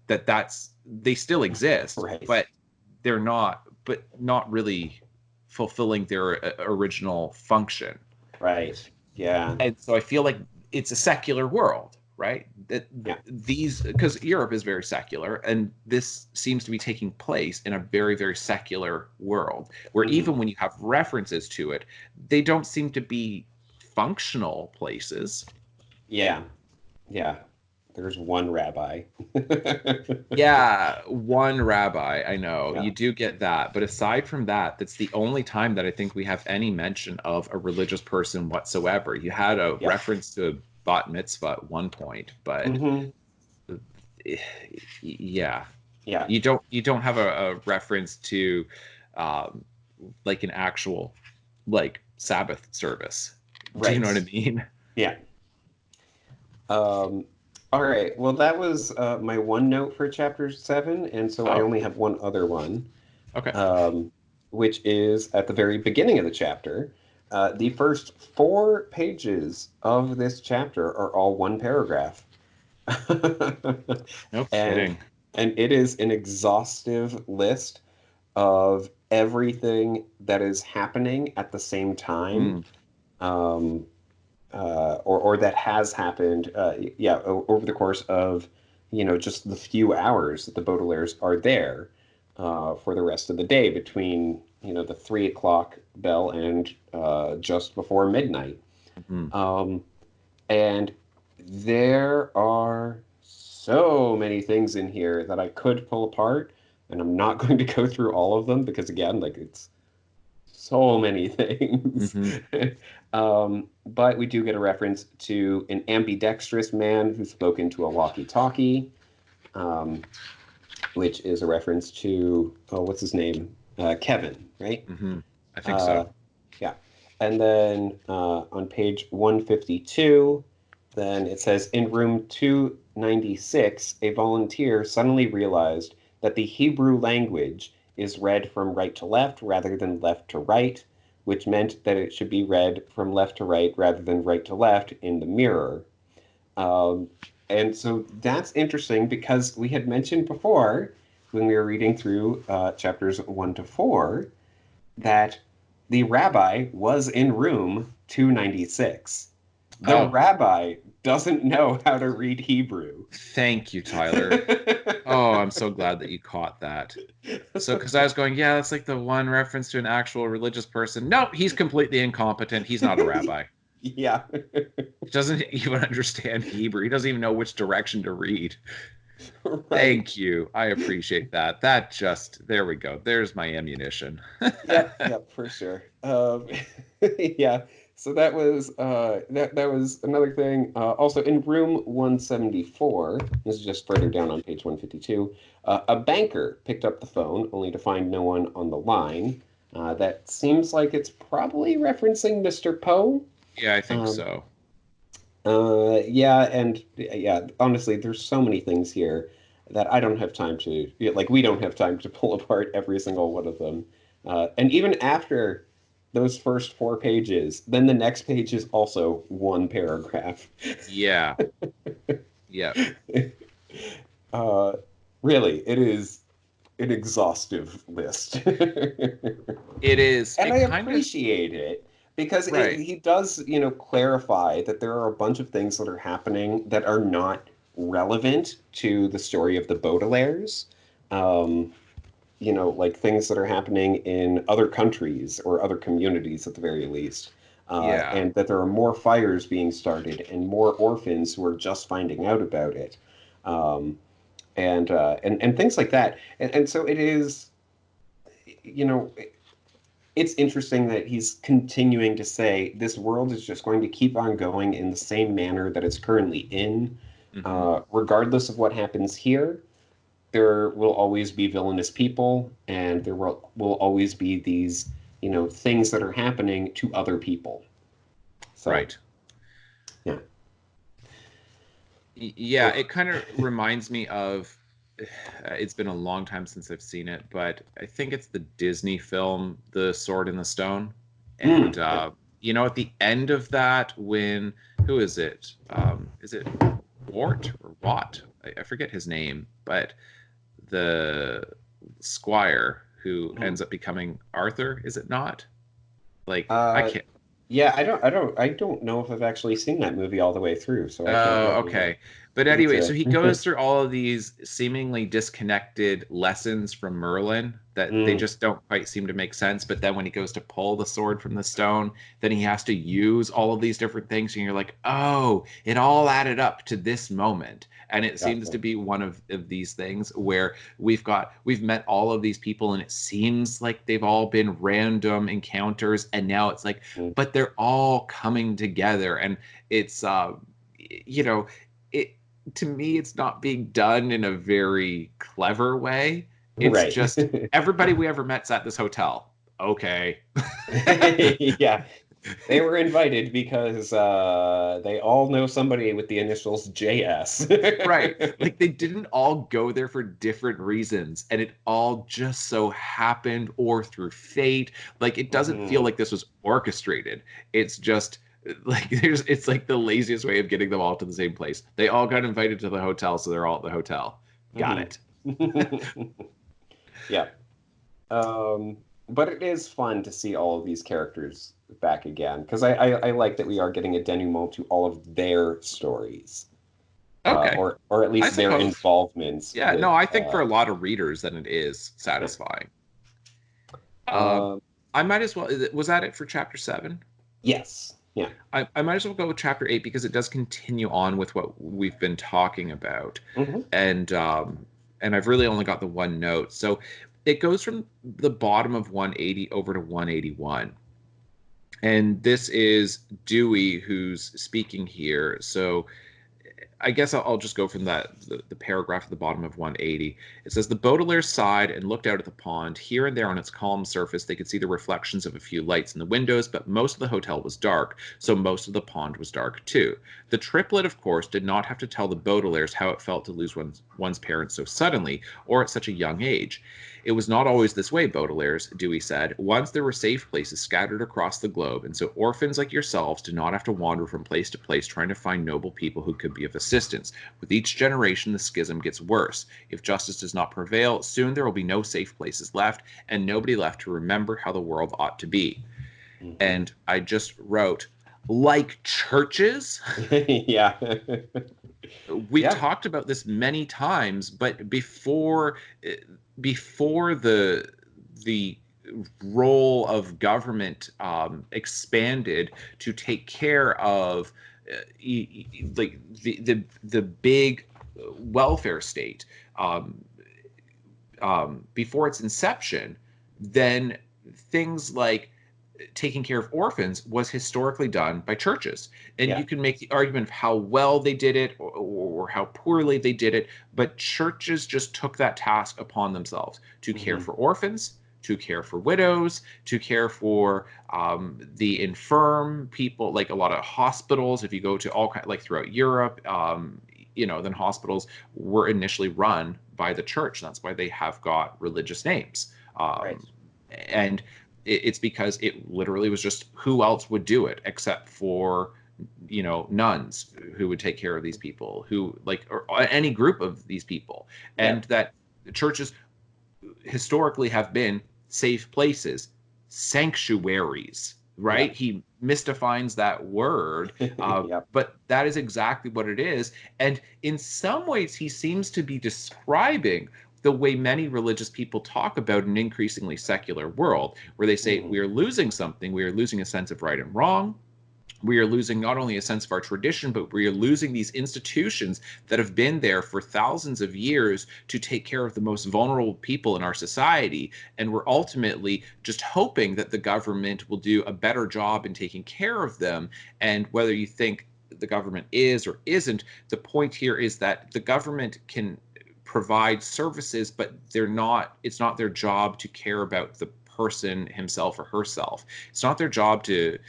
That's they still exist, Right. but not really fulfilling their original function. Right. Yeah. And so I feel like it's a secular world, right? That Yeah. these, because Europe is very secular, and this seems to be taking place in a very, very secular world, where Hmm. even when you have references to it, they don't seem to be functional places. Yeah. Yeah. There's one rabbi. Yeah, one rabbi, I know. Yeah. You do get that. But aside from that, that's the only time that I think we have any mention of a religious person whatsoever. You had a Yeah. reference to bat mitzvah at one point, but Hmm. yeah, Yeah. you don't have a reference to um, like an actual like Sabbath service. Do you know what I Right. mean? Yeah. Um, all right. Well, that was my one note for chapter 7, and so I Oh, only have one other one, okay. um, which is at the very beginning of the chapter. The first 4 pages of this chapter are all one paragraph. No and kidding. and it is an exhaustive list of everything that is happening at the same time, Mm, um, or that has happened, yeah, over the course of, just the few hours that the Baudelaires are there, for the rest of the day, between, the 3 o'clock bell and just before midnight. mhm. Um, and there are so many things in here that I could pull apart, and I'm not going to go through all of them because, again, like, it's so many things. Mhm. But we do get a reference to an ambidextrous man who spoke into a walkie-talkie, um, which is a reference to, oh, what's his name? Kevin, right? Mhm. I think Uh, so. yeah. And then on page 152, then it says, in room 296, a volunteer suddenly realized that the Hebrew language is read from right to left rather than left to right, which meant that it should be read from left to right rather than right to left in the mirror. Um, and so that's interesting because we had mentioned before, when we were reading through chapters 1 to 4, that the rabbi was in room 296. The Oh, rabbi doesn't know how to read Hebrew. thank you, Tyler. Oh, I'm so glad that you caught that. So, because I was going, yeah, that's like the one reference to an actual religious person. Nope, he's completely incompetent. He's not a rabbi. Yeah. He doesn't even understand Hebrew. He doesn't even know which direction to read. Right. Thank you. I appreciate that. That just, there we go. There's my ammunition. Yep, yep, for sure. Yeah. So that was that was another thing. Also in room 174, this is just further down on page 152, a banker picked up the phone only to find no one on the line. That seems like it's probably referencing Mr. Poe. Yeah, I think Um, so. yeah, and yeah, honestly, there's so many things here that I don't have time to, yeah, like, we don't have time to pull apart every single one of them. And even after those first 4 pages, then the next page is also one paragraph. Yeah. Yeah. Uh, really, it is an exhaustive list. It is. And I It kind of, appreciate it because right. he does, you know, clarify that there are a bunch of things that are happening that are not relevant to the story of the Baudelaires. Um, you know, like things that are happening in other countries or other communities at the very least. Yeah. And that there are more fires being started and more orphans who are just finding out about it. Um, and things like that. And so it is, you know, it's interesting that he's continuing to say this world is just going to keep on going in the same manner that it's currently in, Hmm. regardless of what happens here. There will always be villainous people, and there will always be these, you know, things that are happening to other people. So, Right. yeah. Yeah, it kind of reminds me of it's been a long time since I've seen it, but I think it's the Disney film The Sword in the Stone. And Yeah. at the end of that, when who is it? Is it Wart or Watt? I forget his name, but the squire who ends up becoming Arthur, is it not? Like I Uh, can't. yeah, I don't know if I've actually seen that movie all the way through, so I can't Oh, really okay. But speak anyway, so to. he goes through all of these seemingly disconnected lessons from Merlin that they Mm, just don't quite seem to make sense. But then when he goes to pull the sword from the stone, then he has to use all of these different things. And you're like, oh, it all added up to this moment. And it seems gotcha. to be one of these things where we've met all of these people and it seems like they've all been random encounters. And now it's like, Mm, but they're all coming together. And it's it to me it's not being done in a very clever way. It's right. just everybody we ever met's at this hotel. Okay. Yeah, they were invited because they all know somebody with the initials JS. Right. Like they didn't all go there for different reasons and it all just so happened or through fate. Like it doesn't feel Mhm, like this was orchestrated. It's just like it's like the laziest way of getting them all to the same place. They all got invited to the hotel, so they're all at the hotel. Got mhm. it. Yeah. Um, but it is fun to see all of these characters back again because I like that we are getting a denouement to all of their stories, Okay. or at I least their suppose. involvements Yeah, no, with. I think for a lot of readers, then it is Yeah. satisfying. Um, Um, I might as well. Was that it for chapter 7? yes. Yeah. I might as well go with chapter 8 because it does continue on with what we've been talking about, Hmm. and I've really only got the one note. So it goes from the bottom of 180 over to 181, and this is Dewey who's speaking here. So I guess I'll just go from the paragraph at the bottom of 180. It says the Baudelaire sighed and looked out at the pond. Here and there on its calm surface, they could see the reflections of a few lights in the windows, but most of the hotel was dark, so most of the pond was dark too. The triplet, of course, did not have to tell the Baudelaires how it felt to lose one's parents so suddenly or at such a young age. It was not always this way, Baudelaires, Dewey said. Once there were safe places scattered across the globe, and so orphans like yourselves did not have to wander from place to place trying to find noble people who could be of assistance. With each generation, the schism gets worse. If justice does not prevail, soon there will be no safe places left, and nobody left to remember how the world ought to be. Hmm. And I just wrote, like churches. Yeah. We've Yeah. talked about this many times, but before the role of government expanded to take care of like the big welfare state, um, before its inception, then things like taking care of orphans was historically done by churches. And Yeah. you can make the argument of how well they did it, or how poorly they did it, but churches just took that task upon themselves to care Hmm. for orphans, to care for widows, to care for the infirm people, like a lot of hospitals. If you go to all like throughout Europe, then hospitals were initially run by the church. That's why they have got religious names. Right. And it's because it literally was just who else would do it except for nuns who would take care of these people, who like, or any group of these people. Yeah. And that churches historically have been safe places, sanctuaries, Yeah. right? He misdefines that word, Yeah. but that is exactly what it is. And in some ways, he seems to be describing the way many religious people talk about an increasingly secular world, where they say, Hmm. we are losing something, we are losing a sense of right and wrong, we are losing not only a sense of our tradition, but we are losing these institutions that have been there for thousands of years to take care of the most vulnerable people in our society. And we're ultimately just hoping that the government will do a better job in taking care of them. And whether you think the government is or isn't, the point here is that the government can provide services, but it's not their job to care about the person himself or herself. It's not their job to,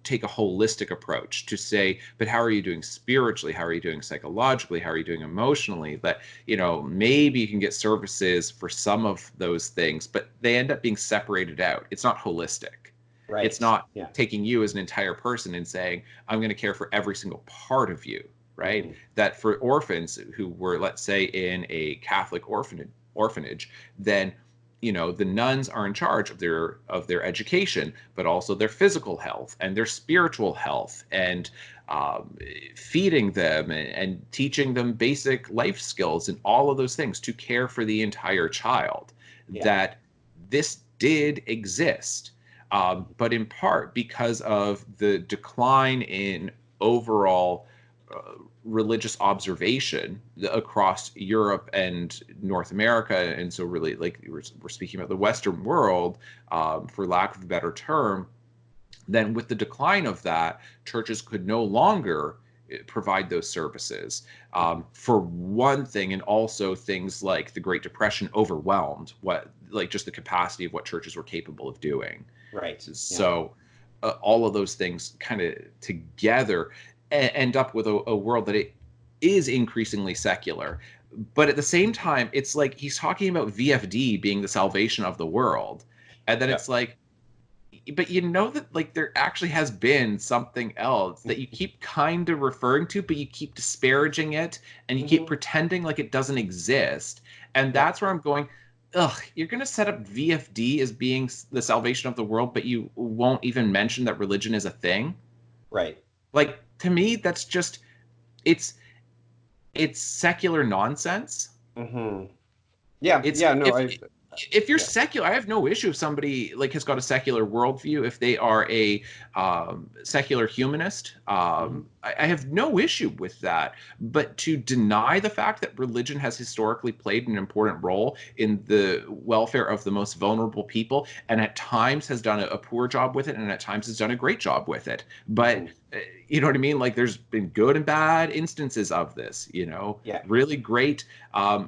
take a holistic approach to say, but how are you doing spiritually? How are you doing psychologically? How are you doing emotionally? That, maybe you can get services for some of those things, but they end up being separated out. It's not holistic. It's Right. not Yeah. taking you as an entire person and saying, I'm going to care for every single part of you, right? Hmm. That for orphans who were, let's say, in a Catholic orphanage, then the nuns are in charge of their education, but also their physical health and their spiritual health, and feeding them, and teaching them basic life skills and all of those things to care for the entire child. Yeah. That this did exist, but in part because of the decline in overall religious observation across Europe and North America. And so, really, like we're speaking about the Western world, for lack of a better term. Then, with the decline of that, churches could no longer provide those services, Hmm. for one thing. And also, things like the Great Depression overwhelmed just the capacity of what churches were capable of doing. Right. Yeah. So all of those things kind of together end up with a world that it is increasingly secular. But at the same time, it's like he's talking about VFD being the salvation of the world. And then Yeah. it's like, but that like there actually has been something else that you keep kind of referring to, but you keep disparaging it, and you keep Hmm. pretending like it doesn't exist. And Yeah. that's where I'm going, ugh, you're going to set up VFD as being the salvation of the world, but you won't even mention that religion is a thing. Right. Like, to me, that's just, it's it's secular nonsense. Hmm. Yeah. It's Yeah. No. if you're Yeah. secular, I have no issue if somebody like has got a secular worldview. If they are a secular humanist, Hmm. I have no issue with that. But to deny the fact that religion has historically played an important role in the welfare of the most vulnerable people, and at times has done a poor job with it, and at times has done a great job with it, but Hmm. you know what I mean? Like, there's been good and bad instances of this. Yeah. Really great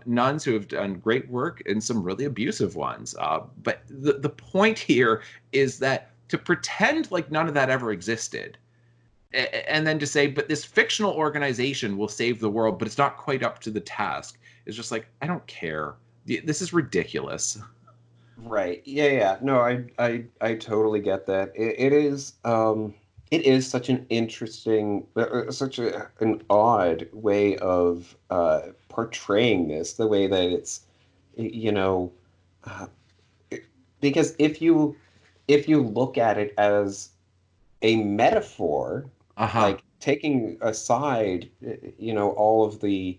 nuns who have done great work, and some really abusive ones. But the point here is that to pretend like none of that ever existed, and then to say, but this fictional organization will save the world, but it's not quite up to the task, is just like, I don't care. This is ridiculous. Right. Yeah, yeah. No, I totally get that. It is such an interesting, such an odd way of portraying this, the way that it's, you know, uh, because if you look at it as a metaphor, Uh-huh. like taking aside, all of the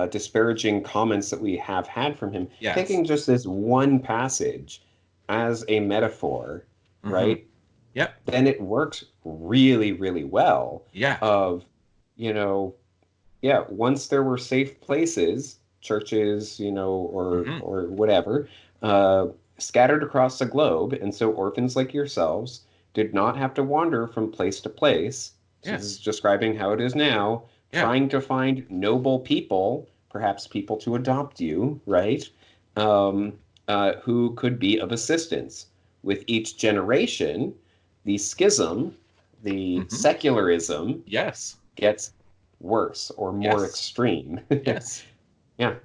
disparaging comments that we have had from him, Yes. taking just this one passage as a metaphor, Mm-hmm. right? Yep. Then it works really, really well. Yeah. Of, you know, yeah, once there were safe places, churches, Mm-hmm. or whatever, uh, scattered across the globe, and so orphans like yourselves did not have to wander from place to place. So this is Yes. describing how it is now, Yeah. trying to find noble people, perhaps people to adopt you, right? Um, who could be of assistance. With each generation, the schism, the Mm-hmm. secularism Yes. gets worse or more Yes. extreme. Yes. Yeah.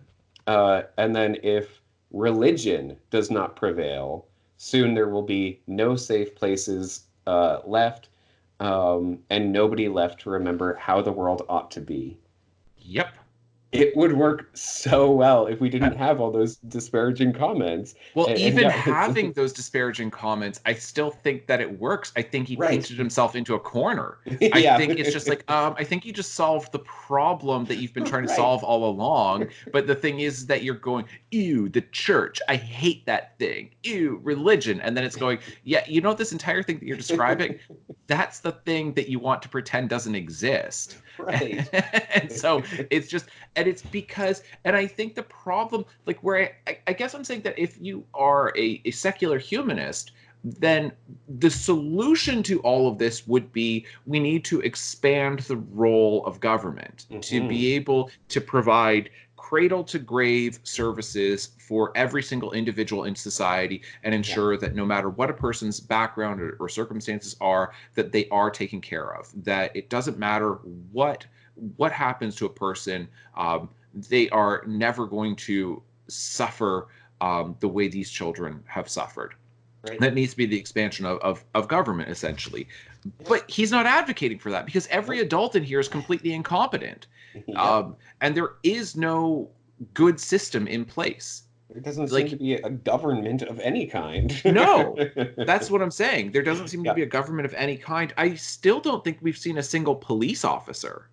And then if religion does not prevail, soon there will be no safe places left, and nobody left to remember how the world ought to be. Yep. It would work so well if we didn't have all those disparaging comments. Well, And even yeah, having those disparaging comments, I still think that it works. I think he right. painted himself into a corner. I Yeah. think it's just like, I think you just solved the problem that you've been trying to Right. solve all along. But the thing is that you're going, ew, the church. I hate that thing. Ew, religion. And then it's going, yeah, this entire thing that you're describing, that's the thing that you want to pretend doesn't exist. Right. And so it's just, and it's because, and I think the problem, like where I guess I'm saying that if you are a secular humanist, then the solution to all of this would be we need to expand the role of government to Hmm. be able to provide cradle to grave services for every single individual in society and Yeah. ensure that no matter what a person's background or circumstances are, that they are taken care of, that it doesn't matter what happens to a person, they are never going to suffer the way these children have suffered. Right. That needs to be the expansion of government, essentially. Yeah. But he's not advocating for that because every Nope. adult in here is completely incompetent. Yep. And there is no good system in place. There doesn't seem to Like, be a government of any kind. no, that's what I'm saying. There doesn't seem to Yeah. be a government of any kind. I still don't think we've seen a single police officer.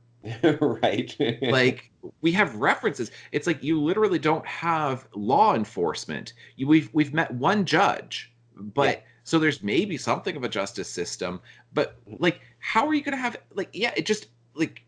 Right. Like, we have references. It's like you literally don't have law enforcement. We've met one judge, Yeah. but so there's maybe something of a justice system, but like how are you going to have, like, yeah, it just, like,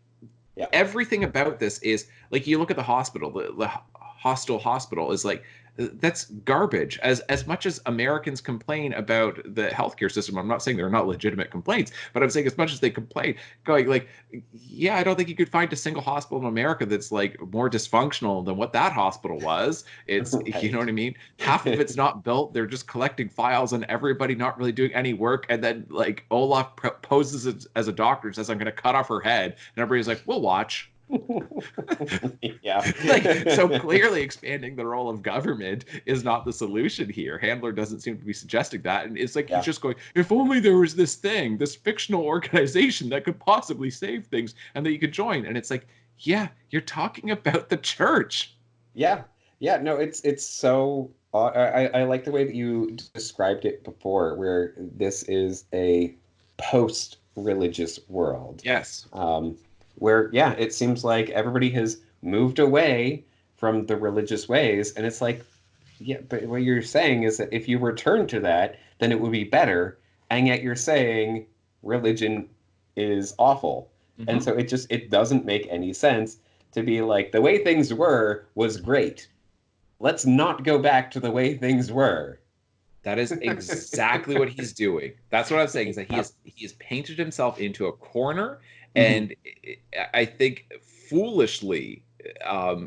Yeah. everything about this is like, you look at the hospital, the hostel hospital is like, that's garbage. As much as Americans complain about the healthcare system, I'm not saying they're not legitimate complaints, but I'm saying as much as they complain, going like, yeah, I don't think you could find a single hospital in America that's like more dysfunctional than what that hospital was. It's, you know Right. what I mean? Half of it's not built. They're just collecting files on everybody, not really doing any work. And then like Olaf poses as a doctor and says, I'm going to cut off her head. And everybody's like, we'll watch. Yeah. Like, so clearly expanding the role of government is not the solution here. Handler doesn't seem to be suggesting that, and it's like he's Yeah. just going, if only there was this thing, this fictional organization that could possibly save things and that you could join. And it's like, yeah, you're talking about the church. Yeah. Yeah. No, it's so I like the way that you described it before, where this is a post-religious world. Yes. Um, where, yeah, it seems like everybody has moved away from the religious ways. And it's like, yeah, but what you're saying is that if you return to that, then it would be better. And yet you're saying religion is awful. And Hmm. so it doesn't make any sense to be like, the way things were was great. Let's not go back to the way things were. That is exactly what he's doing. That's what I'm saying, is that Yep. he has painted himself into a corner, Mhm. and I think foolishly,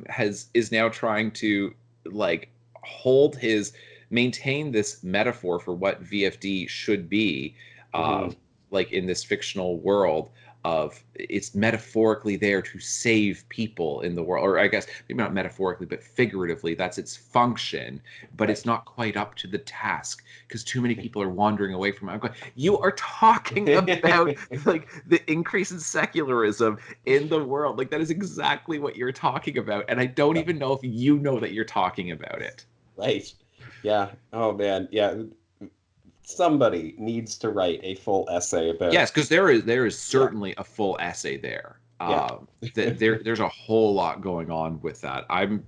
has is now trying to, like, hold his maintain this metaphor for what VFD should be, Mhm. like in this fictional world of, it's metaphorically there to save people in the world, or I guess maybe not metaphorically but figuratively, that's its function, but it's Right. not quite up to the task because too many people are wandering away from it. I'm going, you are talking about like the increase in secularism in the world. Like, that is exactly what you're talking about. And I don't Yep. even know if you know that you're talking about it. Right. Yeah. Oh man. Yeah. somebody needs to write a full essay about. Yes, because there is Yeah, certainly a full essay there. yeah, There's a whole lot going on with that. I'm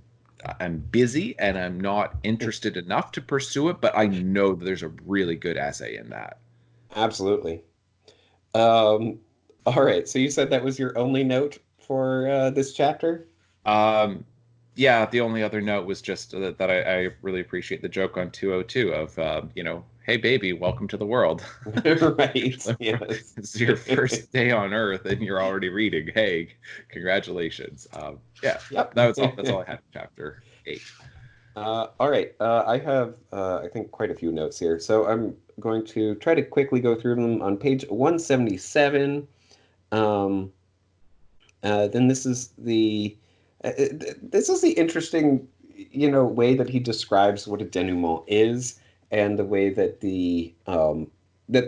busy and I'm not interested enough to pursue it, but I know that there's a really good essay in that. absolutely. Um, all right. So you said that was your only note for this chapter? Um, yeah, the only other note was just that I really appreciate the joke on 202 of, hey baby, welcome to the world. Right. Yes. It's your first day on Earth and you're already reading. Hey, congratulations. Yeah, Yep. that was all. That's all I had for chapter 8. All right. I have, I think, quite a few notes here. So I'm going to try to quickly go through them on page 177. Um, then this is the interesting, way that he describes what a denouement is, and the way that the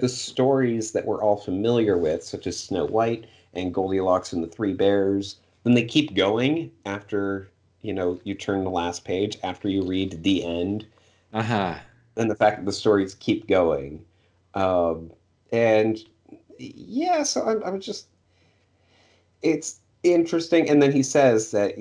stories that we're all familiar with, such as Snow White and Goldilocks and the Three Bears, then they keep going after, you turn the last page, after you read the end, Uh-huh. and the fact that the stories keep going. Um, and yeah, so I'm just, it's interesting. And then he says that,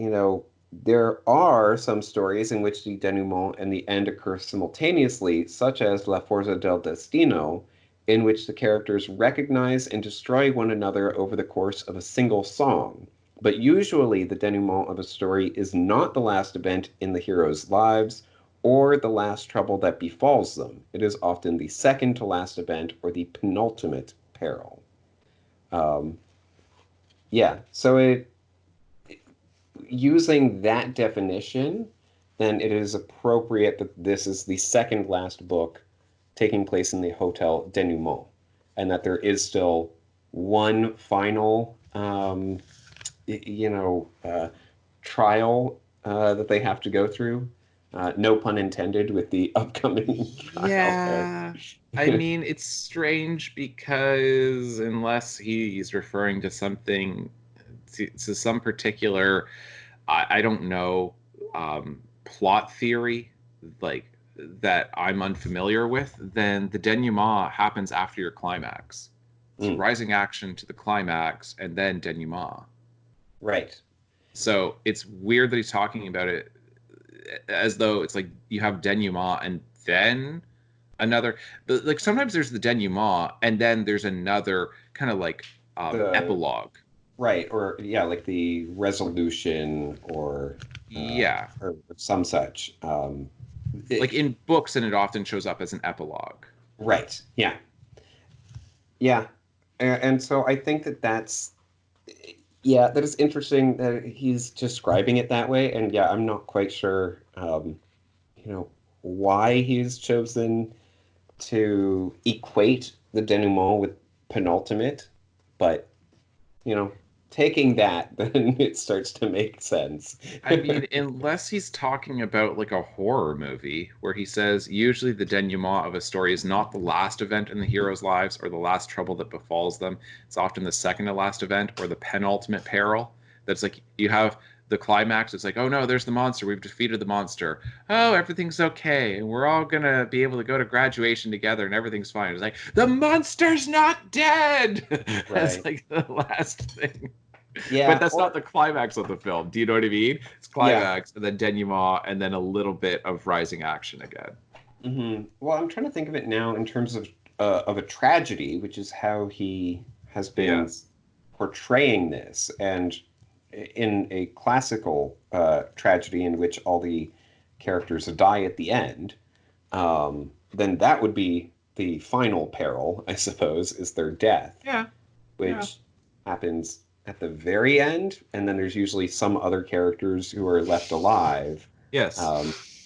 there are some stories in which the denouement and the end occur simultaneously, such as La Forza del Destino, in which the characters recognize and destroy one another over the course of a single song. But usually, the denouement of a story is not the last event in the hero's lives or the last trouble that befalls them. It is often the second to last event or the penultimate peril. Um, yeah, so using that definition, then it is appropriate that this is the second last book taking place in the Hotel Denouement, and that there is still one final, trial that they have to go through. No pun intended with the upcoming trial there. Yeah. I mean, it's strange because unless he's referring to something, to some particular, I don't know, plot theory, like that I'm unfamiliar with, then the denouement happens after your climax. It's Mm, rising action to the climax and then denouement. right. So it's weird that he's talking about it as though it's like you have denouement and then another, but like sometimes there's the denouement and then there's another kind of like The epilogue. Right, or yeah, like the resolution Yeah, or some such. like in books, and it often shows up as an epilogue. Right, yeah, yeah, and so I think that is interesting that he's describing it that way, and yeah, I'm not quite sure, why he's chosen to equate the denouement with penultimate, but you know, taking that, then it starts to make sense. I mean, unless he's talking about like a horror movie where he says usually the denouement of a story is not the last event in the hero's lives or the last trouble that befalls them. It's often the second to last event or the penultimate peril. That's like you have the climax. It's like, oh no, there's the monster. We've defeated the monster. Oh, everything's okay. And we're all going to be able to go to graduation together and everything's fine. It's like, the monster's not dead. That's Right. like the last thing. But Yeah, that's not or the climax of the film. Do you know what I mean? It's yeah. climax and then denouement and then a little bit of rising action again. Well, I'm trying to think of it now in terms of a tragedy, which is how he has been Yes. portraying this, and in a classical tragedy in which all the characters die at the end, then that would be the final peril, I suppose, is their death, Yeah. Yeah. which happens at the very end, and then there's usually some other characters who are left alive, Yes.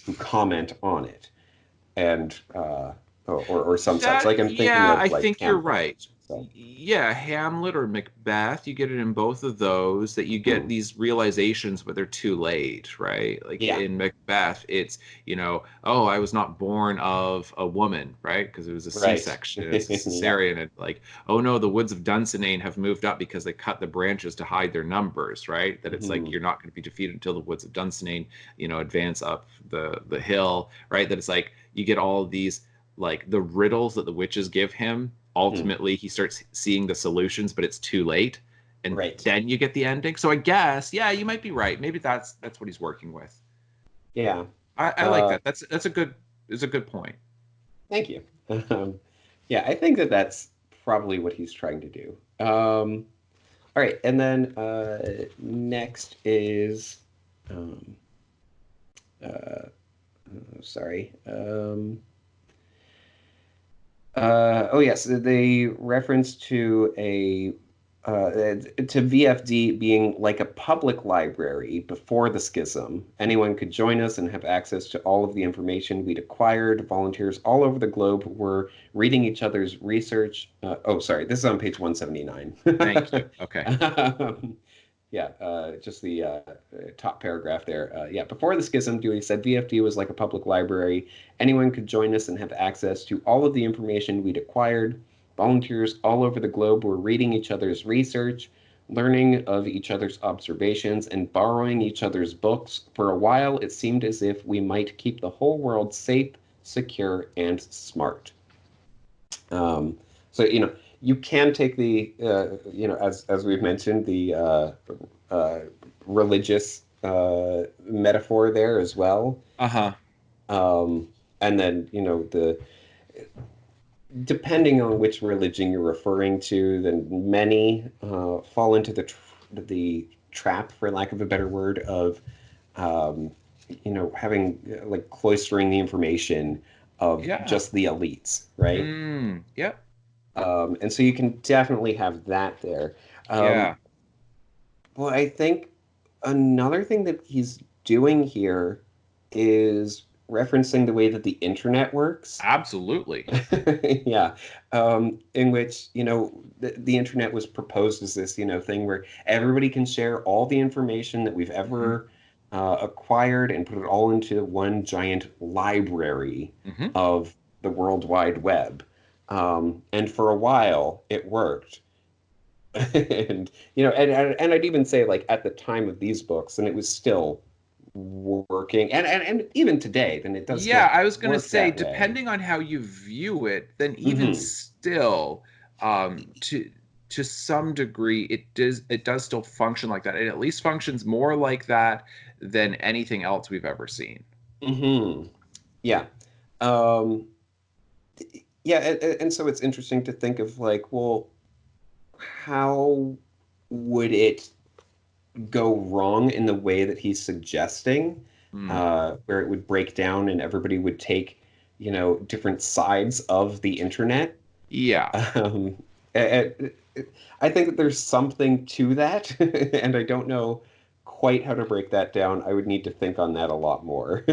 who comment on it, and or some such. Like I'm thinking Yeah, of I like think you're Hamlet. right. So, Yeah, Hamlet or Macbeth, you get it in both of those, that you get hmm, these realizations, but they're too late, right? Like yeah, in Macbeth, it's, oh, I was not born of a woman, right? Because it was a right, C-section, it was a yeah, cesarean, and like, oh no, the woods of Dunsinane have moved up because they cut the branches to hide their numbers, right? That it's like hmm, you're not going to be defeated until the woods of Dunsinane, advance up the hill, right? That it's like you get all of these like the riddles that the witches give him, ultimately he starts seeing the solutions, but it's too late, and Right. then you get the ending. So I guess, yeah, you might be right. Maybe that's what he's working with. Yeah. I like that. That's a good point. Thank you. Um, yeah, I think that that's probably what he's trying to do. All right, and then next is, um, sorry. Oh yes, the reference to a to VFD being like a public library before the schism. Anyone could join us and have access to all of the information we'd acquired. Volunteers all over the globe were reading each other's research. Oh, sorry, this is on page 179. Thank you. Okay. Um, yeah, just the top paragraph there. Yeah, before the schism, Dewey said VFD was like a public library. Anyone could join us and have access to all of the information we'd acquired. Volunteers all over the globe were reading each other's research, learning of each other's observations, and borrowing each other's books. For a while, it seemed as if we might keep the whole world safe, secure, and smart. Um, so, you can take the, as we've mentioned, the uh, religious metaphor there as well. Uh-huh. Um, and then, depending on which religion you're referring to, then many fall into the trap, for lack of a better word, of um, having like cloistering the information of Yeah. just the elites, right? Yep. And so you can definitely have that there. Um, Yeah. well, I think another thing that he's doing here is referencing the way that the internet works. Absolutely. Yeah, in which the internet was proposed as this thing where everybody can share all the information that we've Hmm. ever acquired and put it all into one giant library Hmm. of the World Wide Web. And for a while, it worked. And and I'd even say like at the time of these books, and it was still working, and even today, then it does Yeah, still I was gonna work say, that way. depending on how you view it, then even Hmm. still, to some degree, it does still function like that. It at least functions more like that than anything else we've ever seen. Hmm. Yeah. Um, yeah, and so it's interesting to think of like, well, how would it go wrong in the way that he's suggesting, Hmm. where it would break down and everybody would take, different sides of the internet? Yeah. Um, I, I think that there's something to that, and I don't know quite how to break that down. I would need to think on that a lot more.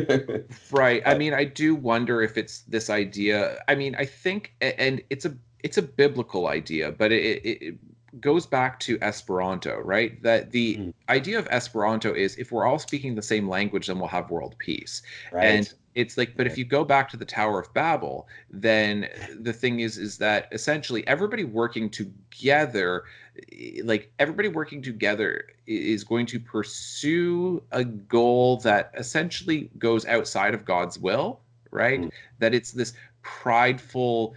Right. I But mean, I do wonder if it's this idea. I mean, I think, and it's a biblical idea, but it goes back to Esperanto, right? That the mm, idea of Esperanto is if we're all speaking the same language, then we'll have world peace. And right, it's like, but if right, you go back to the Tower of Babel, then the thing is that essentially everybody working together, like everybody working together is going to pursue a goal that essentially goes outside of God's will, right? mm, That it's this prideful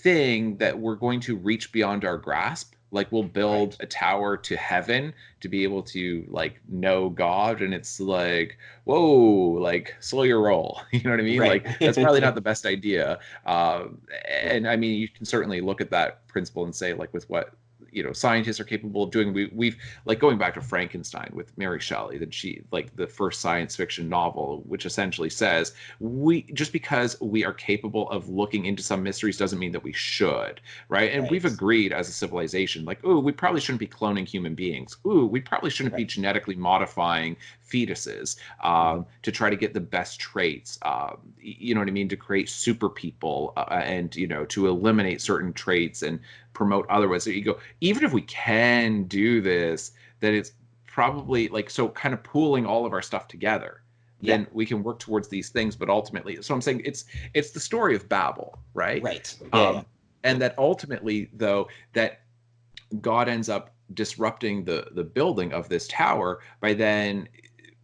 thing that we're going to reach beyond our grasp. Like we'll build right, a tower to heaven to be able to like know God, and it's like, whoa, like slow your roll. You know what I mean? right, Like that's probably not the best idea. right, And I mean, you can certainly look at that principle and say, like, with what scientists are capable of doing. We've like going back to Frankenstein with Mary Shelley, that she like the first science fiction novel, which essentially says we just because we are capable of looking into some mysteries doesn't mean that we should, right? And we've right, agreed as a civilization, like, oh, we probably shouldn't be cloning human beings. Ooh, we probably shouldn't be right. genetically modifying fetuses Mhm. to try to get the best traits. You know what I mean? To create super people and to eliminate certain traits and promote otherwise. So you go, even if we can do this, then it's probably like so kind of pooling all of our stuff together. Yeah, Then we can work towards these things, but ultimately, so I'm saying it's the story of Babel, right? right. Yeah, yeah, Um, and that ultimately, though, that God ends up disrupting the building of this tower by then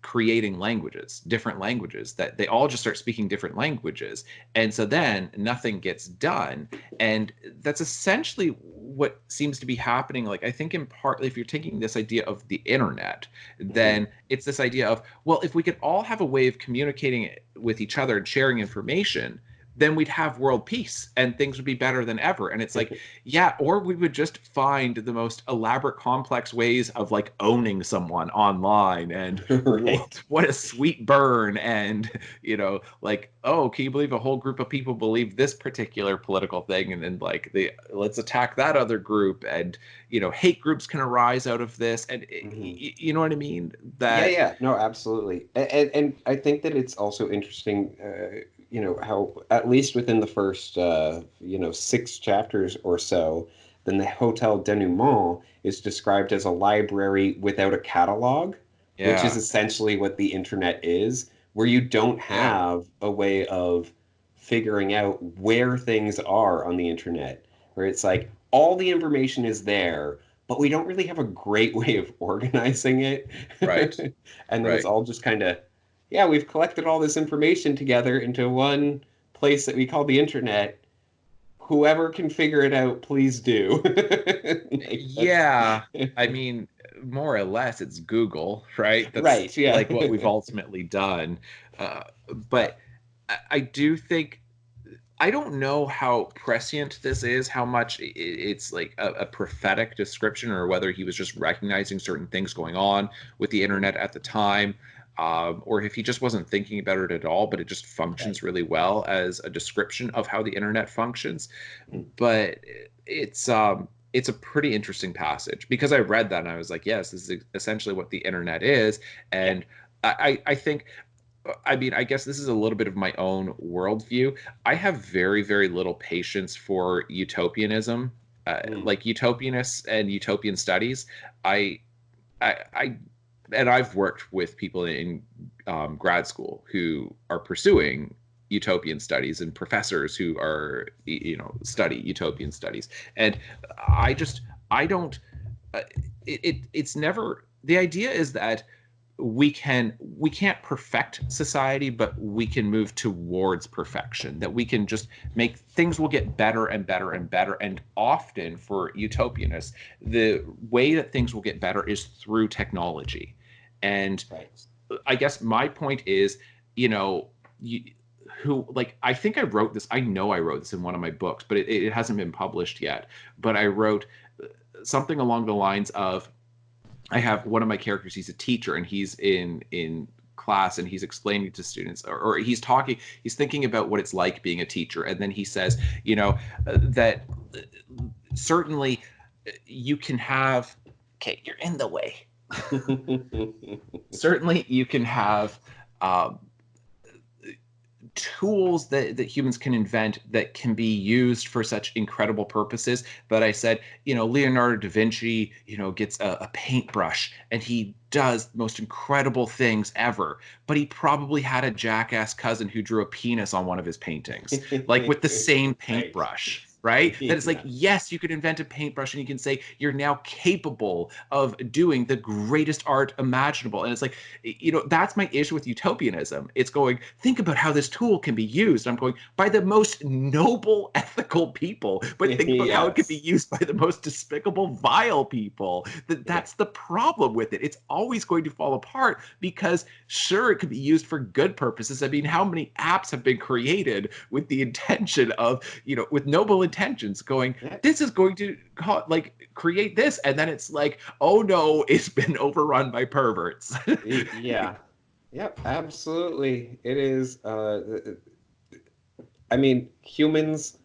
creating languages, different languages, that they all just start speaking different languages. And so then nothing gets done. And that's essentially what seems to be happening. Like, I think in part, if you're taking this idea of the internet, then it's this idea of, well, if we could all have a way of communicating with each other and sharing information, then we'd have world peace and things would be better than ever. And it's like, yeah, or we would just find the most elaborate, complex ways of like owning someone online, and Right. what a sweet burn. And, like, oh, can you believe a whole group of people believe this particular political thing? And then like let's attack that other group. And, hate groups can arise out of this. And you know what I mean? Yeah, That, yeah, no, absolutely. And I think that it's also interesting, how at least within the first, 6 chapters or so, then the Hotel Denouement is described as a library without a catalog, which is yeah, essentially what the internet is, where you don't yeah, have a way of figuring out where things are on the internet, where it's like all the information is there, but we don't really have a great way of organizing it. right, And then it's right. all just kind of, yeah, we've collected all this information together into one place that we call the internet. Whoever can figure it out, please do. Like that's Yeah, I mean, more or less, it's Google, right? That's right, yeah. like what we've ultimately done. Uh, but I do think, I don't know how prescient this is, how much it's like a prophetic description, or whether he was just recognizing certain things going on with the internet at the time, or if he just wasn't thinking about it at all, but it just Right. functions really well as a description of how the internet functions. But it's a pretty interesting passage, because I read that and I was like, yes, this is essentially what the internet is. Yeah. And I think, I mean, I guess this is a little bit of my own worldview. I have very, very little patience for utopianism, Mm. like utopianists and utopian studies. I, I, and I've worked with people in grad school who are pursuing utopian studies, and professors who are, study utopian studies. And I just, I don't, uh, it's never, the idea is that we can't perfect society, but we can move towards perfection, that we can just make things will get better and better and better. And often for utopianists, the way that things will get better is through technology. And Right. I guess my point is, you know you, who, like, I think I wrote this, I know I wrote this in one of my books, but it hasn't been published yet. But I wrote something along the lines of, I have one of my characters. He's a teacher, and he's in class, and he's explaining to students, or he's talking. He's thinking about what it's like being a teacher, and then he says, that certainly you can have. Okay, you're in the way. Certainly, you can have. Um, Tools that humans can invent that can be used for such incredible purposes. But I said, Leonardo da Vinci, gets a paintbrush and he does the most incredible things ever. But he probably had a jackass cousin who drew a penis on one of his paintings, like with the same Right. paintbrush. Right? That it's like, Yeah. yes, you could invent a paintbrush and you can say you're now capable of doing the greatest art imaginable. And it's like, that's my issue with utopianism. It's going, think about how this tool can be used. I'm going, by the most noble, ethical people, but think about how it could be Yes. used by the most despicable, vile people. Yeah. That's the problem with it. It's always going to fall apart, because sure, it could be used for good purposes. I mean, how many apps have been created with the intention of, with noble intentions, going, Yeah. this is going to create this, and then it's like, oh no, it's been overrun by perverts. Yeah. Yep, absolutely. It is I mean, humans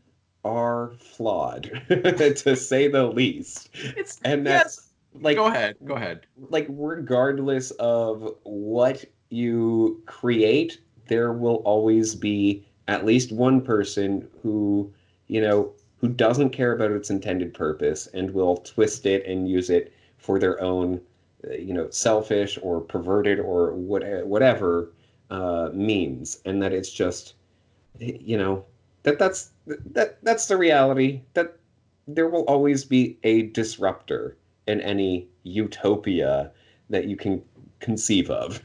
are flawed to say the least. It's, And yes. that's like Go ahead. regardless of what you create, there will always be at least one person who doesn't care about its intended purpose and will twist it and use it for their own, selfish or perverted or whatever means, and that it's just, you know, that's the reality, that there will always be a disruptor in any utopia that you can conceive of.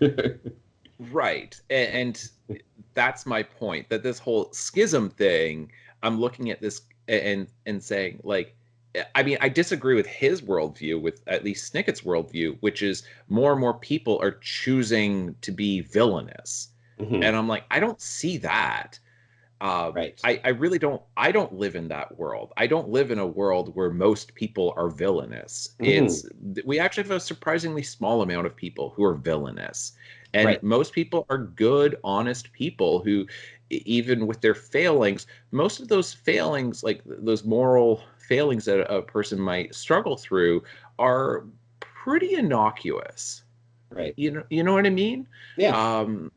Right. And that's my point, that this whole schism thing, I'm looking at this and saying, like, I mean, I disagree with his worldview, with at least Snicket's worldview, which is more and more people are choosing to be villainous. Hmm. And I'm like, I don't see that. Right. I really don't. I don't live in that world. I don't live in a world where most people are villainous. Hmm. We actually have a surprisingly small amount of people who are villainous, and Right. most people are good, honest people who, even with their failings, most of those failings, like those moral failings that a person might struggle through, are pretty innocuous. Right. You know what I mean? Yeah. Um,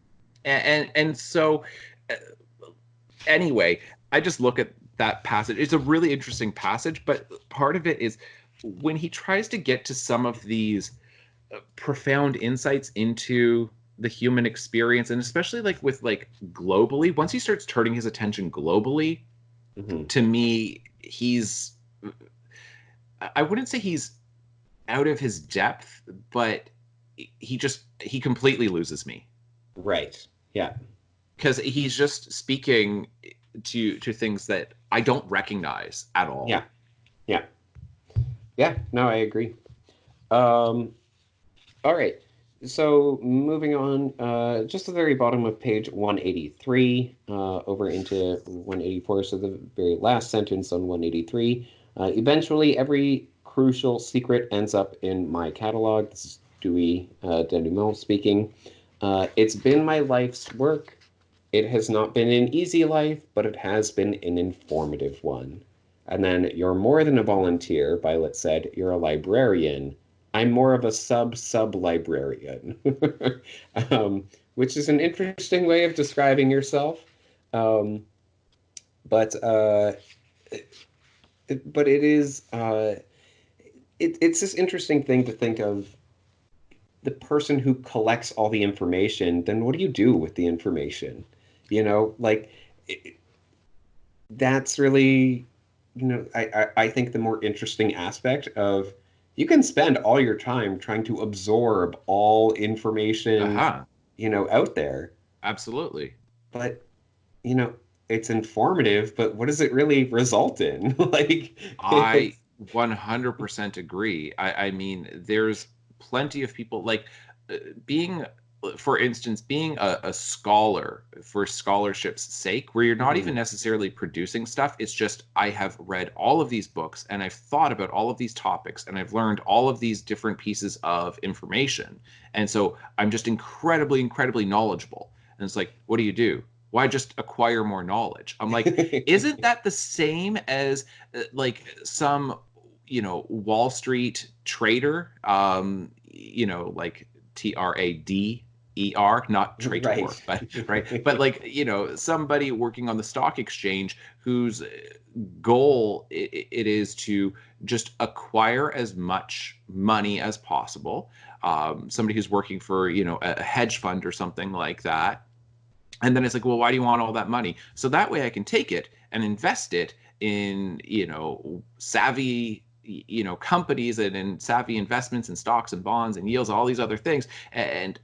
and so anyway, I just look at that passage. It's a really interesting passage, but part of it is when he tries to get to some of these profound insights into the human experience, and especially like with like globally, once he starts turning his attention globally, Hmm. to me, I wouldn't say he's out of his depth, but he completely loses me Right. Yeah. because he's just speaking to things that I don't recognize at Yeah. all. Yeah. Yeah. No, I agree. Um, all right. So moving on, just at the very bottom of page 183, over into 184. So the very last sentence on 183. Eventually, every crucial secret ends up in my catalog. This is Dewey Denouement speaking. It's been my life's work. It has not been an easy life, but it has been an informative one. And then you're more than a volunteer, Violet said. You're a librarian. I'm more of a sub-librarian, which is an interesting way of describing yourself. Um, but it is it's this interesting thing to think of the person who collects all the information. Then what do you do with the information? Like it, that's really, I think the more interesting aspect of you can spend all your time trying to absorb all information, Aha, out there, absolutely. but, you know, it's informative, but what does it really result in? Like, I it's, 100% agree. I mean, there's plenty of people like uh, being, for instance, being a scholar for scholarship's sake, where you're not even Mhm. necessarily producing stuff. It's just, I have read all of these books and I've thought about all of these topics and I've learned all of these different pieces of information. And so I'm just incredibly, incredibly knowledgeable. And it's like, what do you do? Why just acquire more knowledge? I'm like, isn't that the same as like some Wall Street trader, like trader, not traitor, Right. but right, but like somebody working on the stock exchange whose goal it is to just acquire as much money as possible. Somebody who's working for a hedge fund or something like that, and then it's like, well, why do you want all that money? So that way I can take it and invest it in, savvy, companies and in savvy investments and stocks and bonds and yields, all these other things. And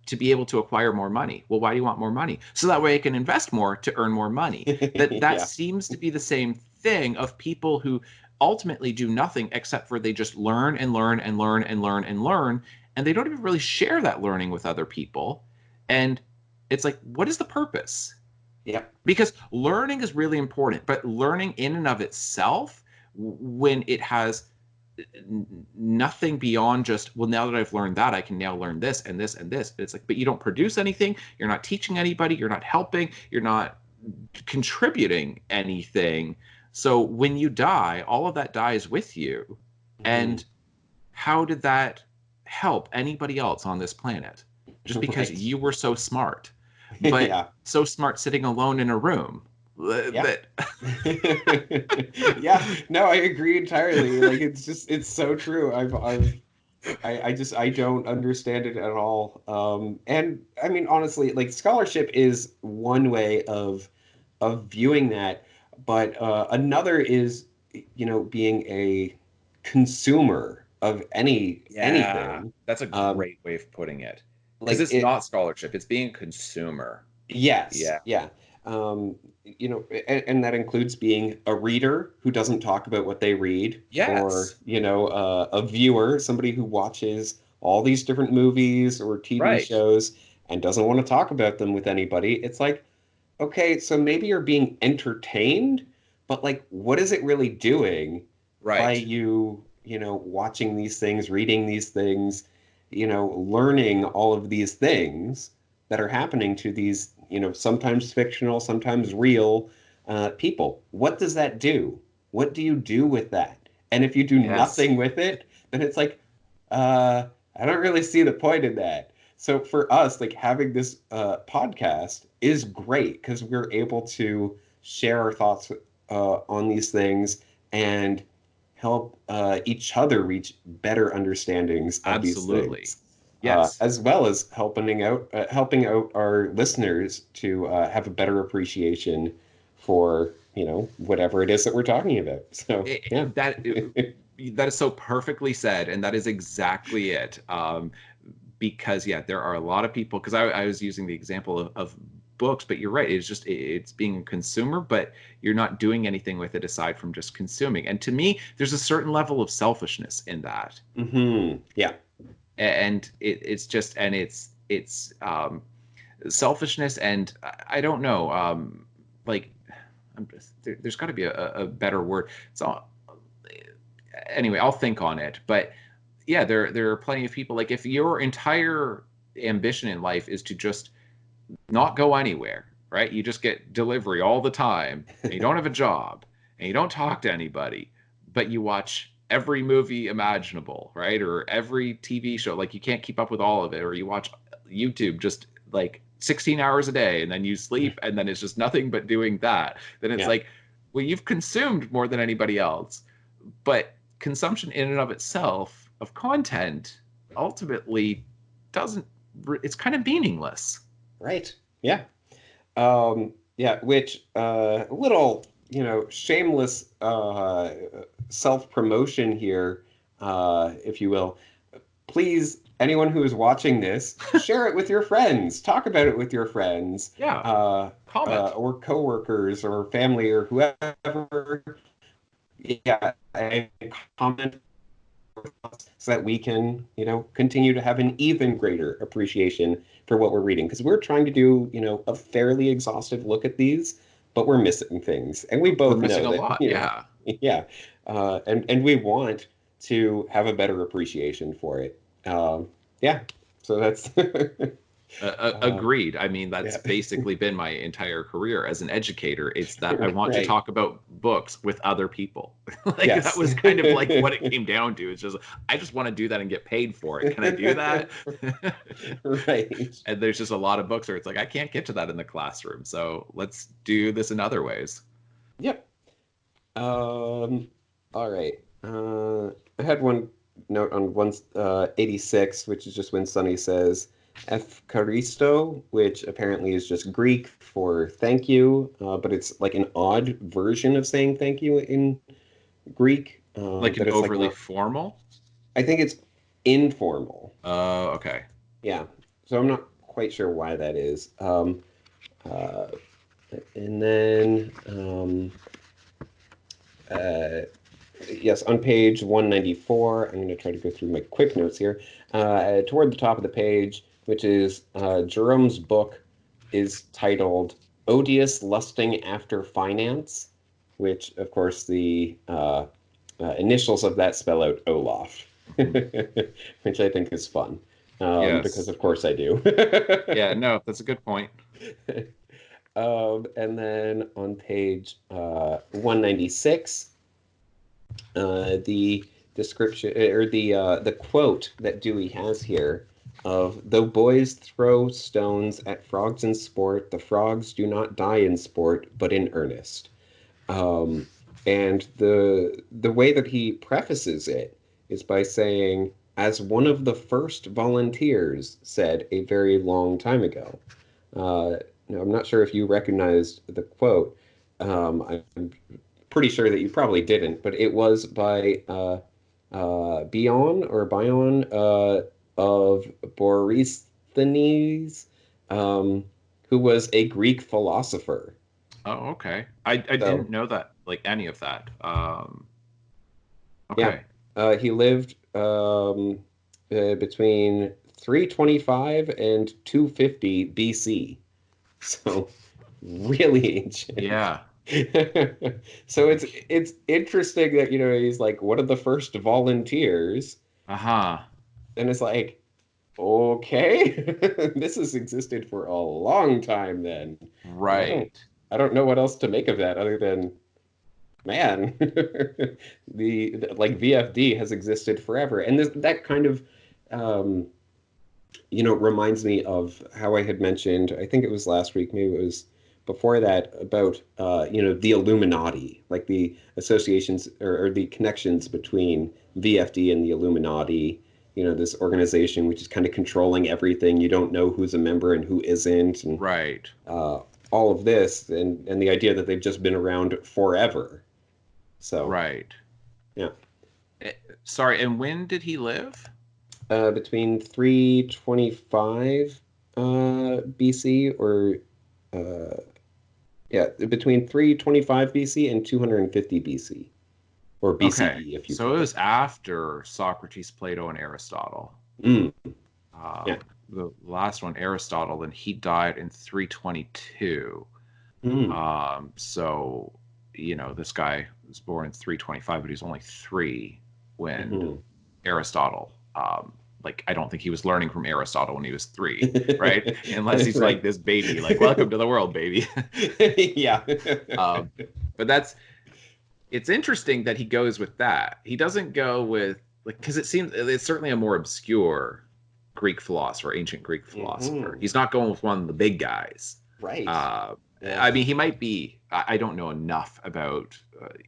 to be able to acquire more money. Well, why do you want more money? So that way I can invest more to earn more money. That Yeah. seems to be the same thing of people who ultimately do nothing except for they just learn and learn and learn and learn and learn. And they don't even really share that learning with other people. And it's like, what is the purpose? Yep. Because learning is really important, but learning in and of itself, when it has nothing beyond just, well, now that I've learned that, I can now learn this and this and this. It's like, but you don't produce anything. You're not teaching anybody. You're not helping. You're not contributing anything. So when you die, all of that dies with you. Mhm. And how did that help anybody else on this planet? Just because Right. you were so smart, but Yeah. so smart sitting alone in a room Yeah. that Yeah. No, I agree entirely. Like it's so true. I don't understand it at all. And I mean, honestly, like scholarship is one way of viewing that, but another is, being a consumer of Yeah, anything. that's a Um, great way of putting it. Because like it's it, not scholarship, it's being a consumer. yes, Yeah. yeah. And that includes being a reader who doesn't talk about what they read, or Yes. a viewer, somebody who watches all these different movies or TV Right. shows and doesn't want to talk about them with anybody. It's like, okay, so maybe you're being entertained, but like, what is it really doing by Right. you, watching these things, reading these things, learning all of these things that are happening to these, sometimes fictional, sometimes real people? What does that do? What do you do with that? And if you do Yes. nothing with it, then it's like, I don't really see the point in that. So for us, like having this podcast is great because we're able to share our thoughts on these things and help each other reach better understandings of these Absolutely. things, Yes. as well as helping out our listeners to have a better appreciation for whatever it is that we're talking about. So It, yeah. that is so perfectly said, and that is exactly it. Because yeah, there are a lot of people. Because I was using the example of books, but you're right. It's being a consumer, but you're not doing anything with it aside from just consuming. And to me, there's a certain level of selfishness in that, Yeah. and it's selfishness, and I don't know, like there's got to be a better word. So anyway, I'll think on it. But yeah, there are plenty of people. Like if your entire ambition in life is to just not go anywhere, right? You just get delivery all the time, and you don't have a job, and you don't talk to anybody, but you watch every movie imaginable, right? Or every TV show. Like you can't keep up with all of it, or you watch YouTube just like 16 hours a day, and then you sleep, and then it's just nothing but doing that. Then it's Yeah. like, well, you've consumed more than anybody else, but consumption in and of itself of content ultimately doesn't, it's kind of meaningless. Right. Yeah. Yeah, which little, shameless self-promotion here, if you will. Please, anyone who is watching this, share it with your friends. Talk about it with your friends, Yeah, comment. or coworkers or family or whoever. Yeah, and comment so that we can, continue to have an even greater appreciation for what we're reading. Because we're trying to do, a fairly exhaustive look at these, but we're missing things. And we We're both missing know a that, lot. Yeah. yeah. And we want to have a better appreciation for it. Yeah. So that's, Agreed. I mean, that's yeah. basically been my entire career as an educator. It's that I want to Right. talk about books with other people. Like that Yes. was kind of like what it came down to. It's just, I just want to do that and get paid for it. Can I do that? Right. And there's just a lot of books where it's like, I can't get to that in the classroom. So let's do this in other ways. Yep. All right. I had one note on 186, which is just when Sunny says "Efcharisto," which apparently is just Greek for thank you, but it's like an odd version of saying thank you in Greek. Like an That it's like overly not. formal. I think it's informal. Okay. Yeah. So I'm not quite sure why that is. Uh, and then uh, yes, on page 194, I'm going to try to go through my quick notes here. Toward the top of the page, which is Jerome's book, is titled Odious Lusting After Finance, which, of course, the initials of that spell out Olaf, Mhm. which I think is fun, because, Yes. of course, I do. Yeah, no, that's a good point. And then on page 196, the description or the quote that Dewey has here of though boys throw stones at frogs in sport, the frogs do not die in sport, but in earnest. Um, and the way that he prefaces it is by saying, as one of the first volunteers said a very long time ago. Now, I'm not sure if you recognized the quote. I'm pretty sure that you probably didn't, but it was by Bion of Borysthenes, who was a Greek philosopher. Oh, okay. I So didn't know that, like any of that. yeah, Okay. he lived between 325 and 250 BC. So really ancient. Yeah. So Like, it's interesting that he's like one of the first volunteers, uh-huh. and it's like, okay, this has existed for a long time then, and Right. I don't know what else to make of that other than, man, like VFD has existed forever, and that kind of um, reminds me of how I had mentioned, I think it was last week, maybe it was before that, about the Illuminati, like the associations or the connections between VFD and the Illuminati. This organization which is kind of controlling everything. You don't know who's a member and who isn't, and Right. uh, all of this, and the idea that they've just been around forever. So Right. yeah, Eh, Sorry, and when did he live? between 325 BC or uh, yeah, between 325 BC and 250 BC, or Okay. BCE if you So it prefer. was after Socrates, Plato, and Aristotle. Mm, yeah. The last one, Aristotle, then he died in 322. Mm, So, this guy was born in 325, but he's only three when hmm. Aristotle, like, I don't think he was learning from Aristotle when he was three, right? Unless he's like Right. this baby, like, welcome to the world, baby. Yeah. um, but it's interesting that he goes with that. He doesn't go with, like, because it seems it's certainly a more obscure Greek philosopher, ancient Greek philosopher. Hmm. He's not going with one of the big guys. Right. Uh, Yeah. I mean, he might be. I don't know enough about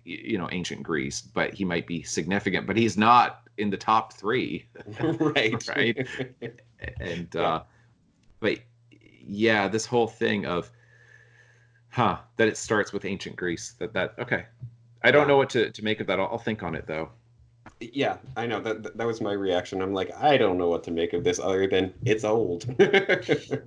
ancient Greece, but he might be significant. But he's not in the top three, Right. right? And Yeah. but yeah, this whole thing of that it starts with ancient Greece. That okay. I don't Yeah. know what to make of that. I'll think on it though. Yeah, I know that was my reaction. I'm like, I don't know what to make of this other than it's old.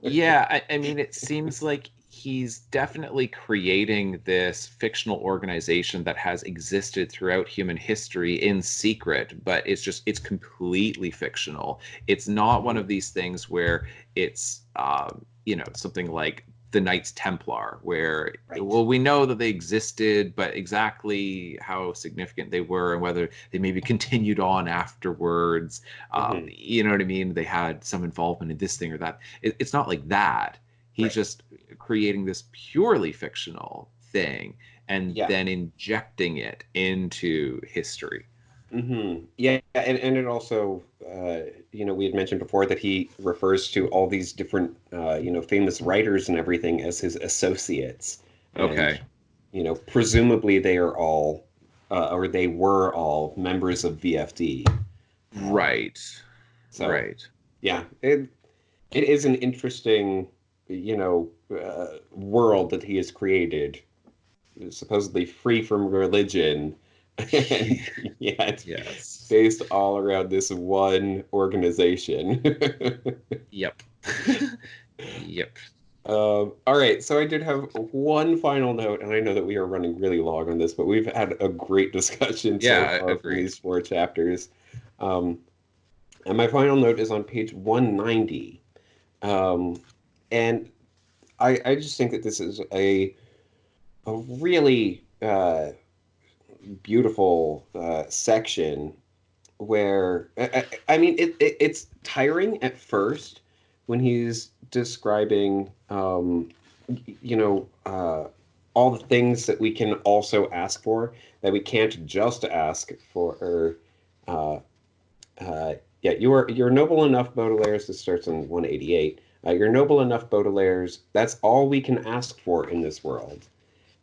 Yeah, I mean, it seems like he's definitely creating this fictional organization that has existed throughout human history in secret, but it's completely fictional. It's not one Mhm. of these things where it's, something like the Knights Templar, where, Right. well, we know that they existed, but exactly how significant they were and whether they maybe continued on afterwards, Hmm. you know what I mean? They had some involvement in this thing or that. It's not like that. He's Right. just creating this purely fictional thing and Yeah. then injecting it into history. Yeah, and it also, we had mentioned before that he refers to all these different, famous writers and everything as his associates, and Okay. presumably they are all, or they were all members of VFD. Um, Right. so Right. yeah, it is an interesting, world that he has created, supposedly free from religion. And yeah, it's Yes. based all around this one organization. Yep. Yep. All right, so I did have one final note, and I know that we are running really long on this, but we've had a great discussion so Yeah, far from agreed. these four chapters. Um, and my final note is on page 190. Um, and I just think that this is a really beautiful section where I mean it's tiring at first when he's describing all the things that we can also ask for that we can't just ask for or yeah, you're noble enough, Baudelaire. This starts on 188. You're noble enough, Baudelaire's. That's all we can ask for in this world.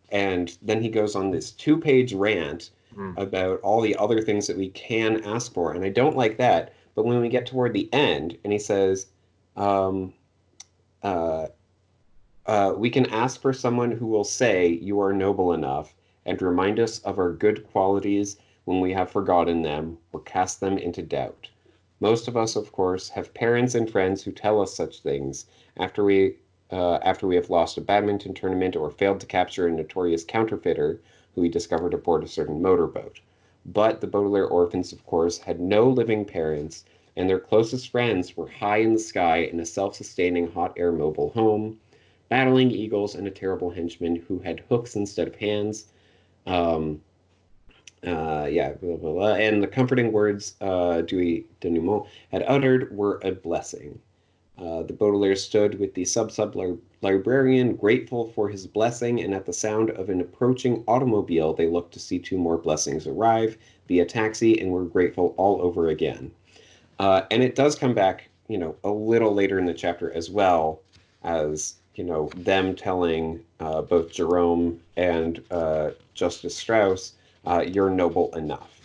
And then he goes on this two-page rant Mm. about all the other things that we can ask for. And I don't like that. But when we get toward the end, and he says, um, uh, we can ask for someone who will say, "You are noble enough," and remind us of our good qualities when we have forgotten them or cast them into doubt. Most of us, of course, have parents and friends who tell us such things after we have lost a badminton tournament or failed to capture a notorious counterfeiter who we discovered aboard a certain motorboat. But the Baudelaire orphans, of course, had no living parents, and their closest friends were high in the sky in a self-sustaining hot air mobile home, battling eagles and a terrible henchman who had hooks instead of hands. Um, yeah, blah, blah, blah. And the comforting words Dewey Denouement had uttered were a blessing. The Baudelaire stood with the sub-librarian, grateful for his blessing, and at the sound of an approaching automobile, they looked to see two more blessings arrive via taxi and were grateful all over again. And it does come back, a little later in the chapter as well as, them telling both Jerome and Justice Strauss, you're noble enough.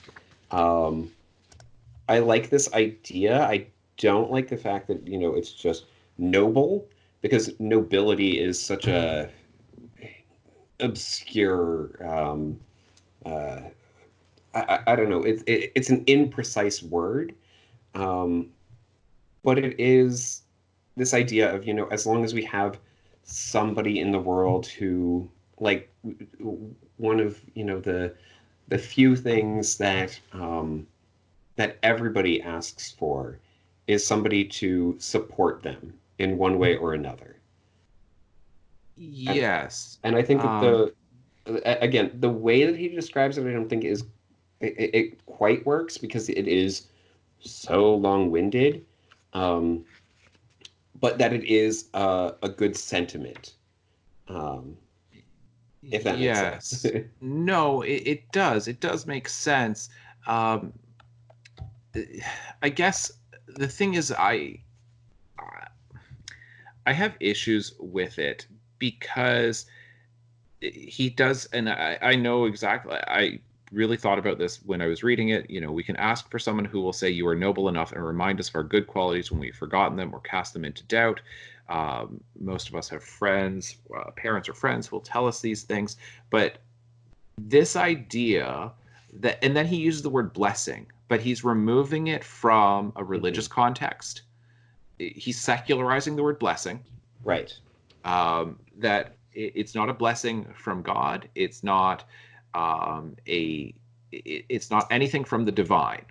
I like this idea. I don't like the fact that, it's just noble, because nobility is such a obscure, uh, I don't know, it's an imprecise word. Um, but it is this idea of, as long as we have somebody in the world who, like, one of, the few things that everybody asks for is somebody to support them in one way or another. And, Yes. and I think that again, the way that he describes it, I don't think it quite works, because it is so long-winded, um, but that it is a good sentiment, um, if that makes sense. Yes. No, it does. It does make sense. Um, I guess the thing is, I have issues with it because he does, and I know exactly. I really thought about this when I was reading it. We can ask for someone who will say you are noble enough and remind us of our good qualities when we've forgotten them or cast them into doubt. Most of us have friends, parents or friends who will tell us these things, but this idea that, and then he uses the word blessing, but he's removing it from a religious context. He's secularizing the word blessing. Right. That it's not a blessing from God. It's not it's not anything from the divine.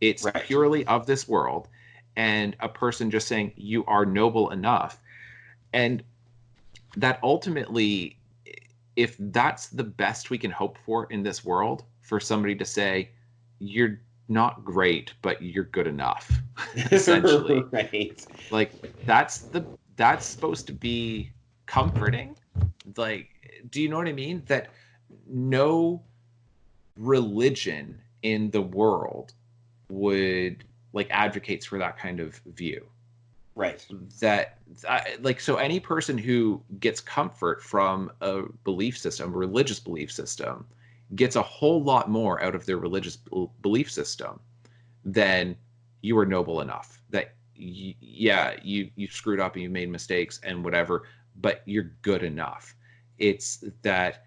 It's Right. purely of this world, and a person just saying you are noble enough, and that ultimately, if that's the best we can hope for in this world, for somebody to say you're not great but you're good enough, essentially. Right. Like, that's supposed to be comforting. Like, do you know what I mean? That no religion in the world would, like, advocates for that kind of view. Right. That, like, so any person who gets comfort from a belief system, a religious belief system, gets a whole lot more out of their religious belief system than you are noble enough. That you screwed up and you made mistakes and whatever, but you're good enough. It's that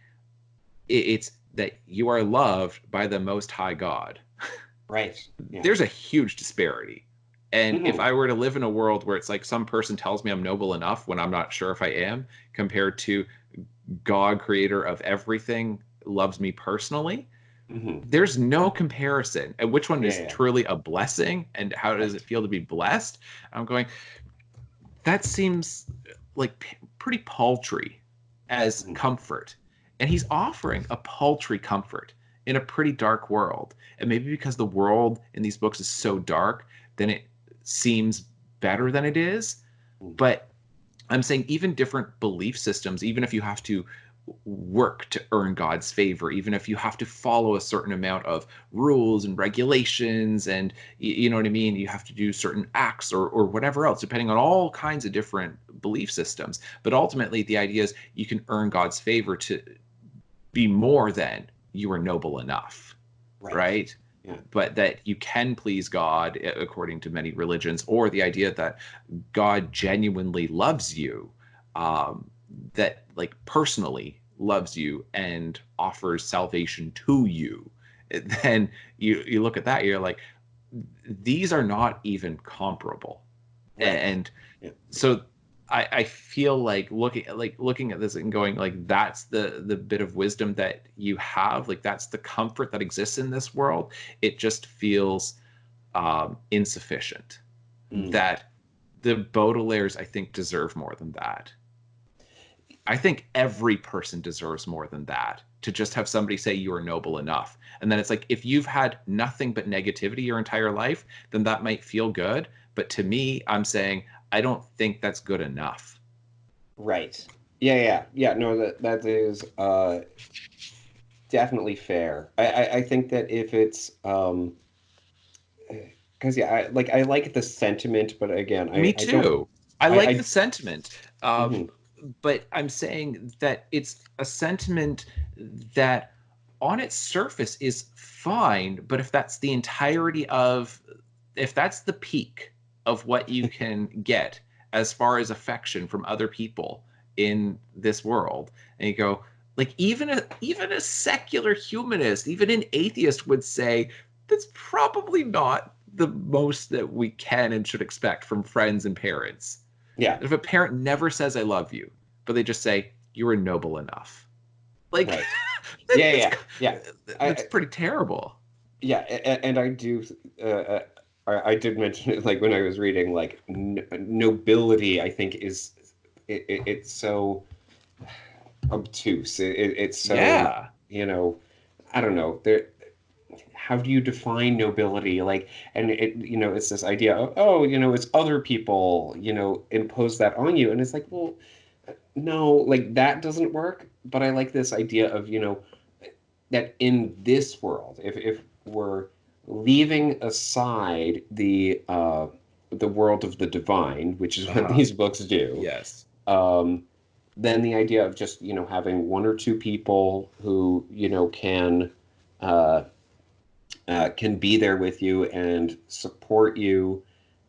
you are loved by the Most High God. Right. Yeah. There's a huge disparity. And if Mhm. I were to live in a world where it's like some person tells me I'm noble enough when I'm not sure if I am, compared to God, creator of everything, loves me personally, Mhm. there's no comparison. And which one is Yeah. truly a blessing and how does it Right. feel to be blessed? I'm going, that seems like pretty paltry as Mhm. comfort. And he's offering a paltry comfort in a pretty dark world. And maybe because the world in these books is so dark, then it seems better than it is. Mhm. But I'm saying even different belief systems, even if you have to work to earn God's favor, even if you have to follow a certain amount of rules and regulations, and you know what I mean, you have to do certain acts or whatever else, depending on all kinds of different belief systems. But ultimately, the idea is you can earn God's favor to be more than you are noble enough, Right. right? Yeah. But that you can please God according to many religions, or the idea that God genuinely loves you, that, like, personally loves you and offers salvation to you, then you look at that, you're like, these are not even comparable. Right. And Yeah. so I feel like looking at this and going like, that's the bit of wisdom that you have, like that's the comfort that exists in this world. It just feels insufficient. Mm. That the Baudelaires, I think, deserve more than that. I think every person deserves more than that, to just have somebody say you are noble enough. And then it's like, if you've had nothing but negativity your entire life, then that might feel good. But to me, I'm saying, I don't think that's good enough. Right. Yeah. No, that is definitely fair. I think that if it's because I like the sentiment, but again, Me I don't too. I like the I sentiment. mhm. But I'm saying that it's a sentiment that on its surface is fine, but if that's the peak of what you can get as far as affection from other people in this world, and you go, like, even a secular humanist, even an atheist would say that's probably not the most that we can and should expect from friends and parents. Yeah, If a parent never says I love you, but they just say you are noble enough, like right. Yeah, that's yeah, yeah. that's pretty terrible. Yeah, and I do. I did mention it like when I was reading like nobility. I think it's so obtuse. It's so Yeah. I don't know. There, how do you define nobility? Like, and it's this idea of, oh, it's other people impose that on you, and it's like, well, no, like that doesn't work. But I like this idea of that in this world, if we're leaving aside the world of the divine, which is what Uh-huh. these books do, Yes. um, then the idea of just having one or two people who uh, can be there with you and support you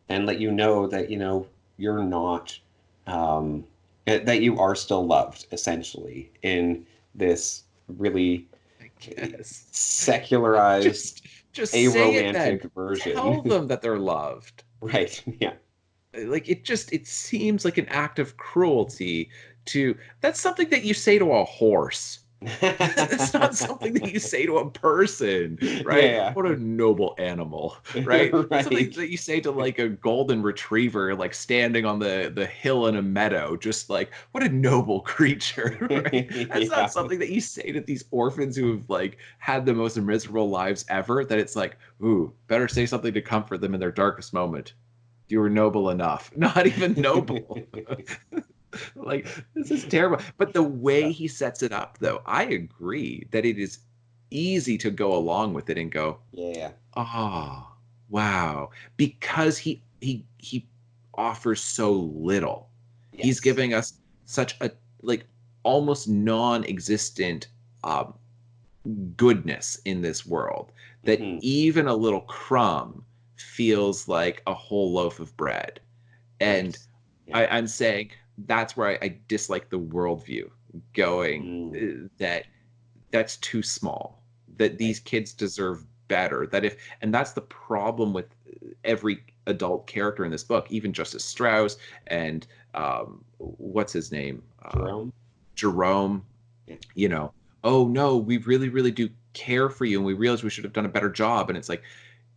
and let you know that you're not that you are still loved essentially in this really I guess. secularized Just say it then. aromantic Tell version. them that they're loved. Right. Yeah. Like, it seems like an act of cruelty to that's something that you say to a horse. That's not something that you say to a person, right? Yeah, What a noble animal, yeah. right? That's something Right. that you say to like a golden retriever, like standing on the hill in a meadow, just like, what a noble creature, right? That's not Yeah. something that you say to these orphans who have like had the most miserable lives ever. That it's like, ooh, better say something to comfort them in their darkest moment. You were noble enough. Not even noble. Like, this is terrible. But the way he sets it up, though, I agree that it is easy to go along with it and go, Yeah. oh, wow, because he offers so little. He's Yes. giving us such a like almost non-existent um, goodness in this world that Hmm. even a little crumb feels like a whole loaf of bread. Right. And Yeah. I'm saying that's where I dislike the worldview, going Mm. that that's too small, that Right. these kids deserve better. That if, and that's the problem with every adult character in this book, even Justice Strauss and what's his name? Jerome. Jerome, Yeah. you know, oh no, we really, really do care for you and we realize we should have done a better job. And it's like,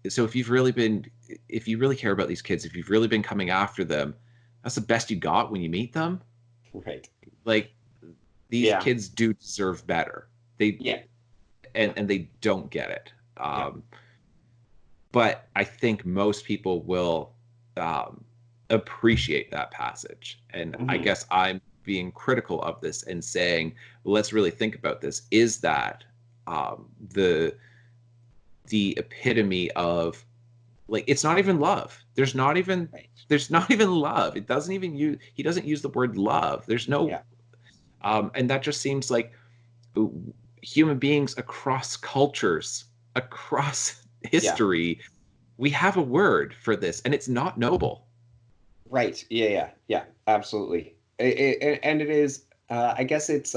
so if you really care about these kids, if you've really been coming after them, that's the best you got when you meet them. Right. Like, these Yeah. kids do deserve better. They Yeah. and they don't get it. Yeah. But I think most people will appreciate that passage. And I Hmm. guess I'm being critical of this and saying, well, let's really think about this. Is that um, the the epitome of, like, it's not even love. Right. There's not even love. It doesn't even use he doesn't use the word love. There's no Yeah. and that just seems like human beings across cultures, across Yeah. history, we have a word for this, and it's not noble. Right. Yeah. Absolutely. And it is. I guess it's.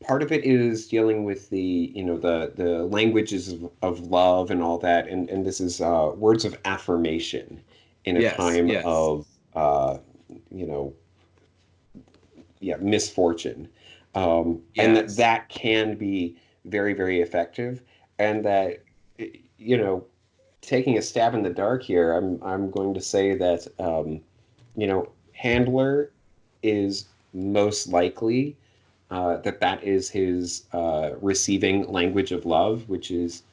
part of it is dealing with the languages of love and all that, and this is words of affirmation in a Yes, time yes, of you know misfortune, and yes. that can be very, very effective, and that you know taking a stab in the dark here, I'm going to say that Handler is most likely that is his receiving language of love, which is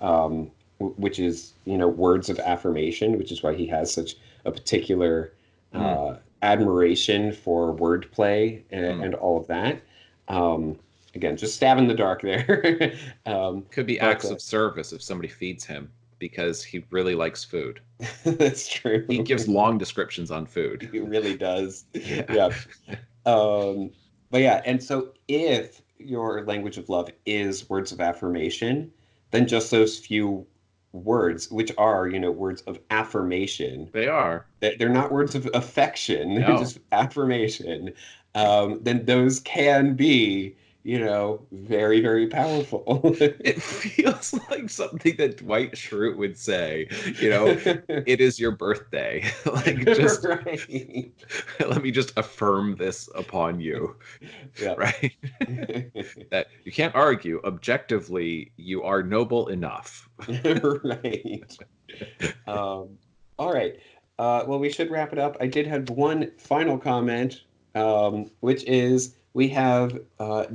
words of affirmation, which is why he has such a particular Mm, admiration for wordplay mm. and all of that. Um, Again, just stab in the dark there. Could be But acts of service if somebody feeds him because he really likes food. that's He true. gives long descriptions on food. It really does. Yeah. Yeah. Um, but yeah, and so if your language of love is words of affirmation, then just those few words, which are, words of affirmation, They are. they're not words of affection, they're No. just affirmation, then those can be, very, very powerful. It feels like something that Dwight Schrute would say, you know, it is your birthday. Like, just Right. let me just affirm this upon you, Yeah. right? That you can't argue. Objectively, you are noble enough. Right. Um, all right. Well, we should wrap it up. I did have one final comment, which is we have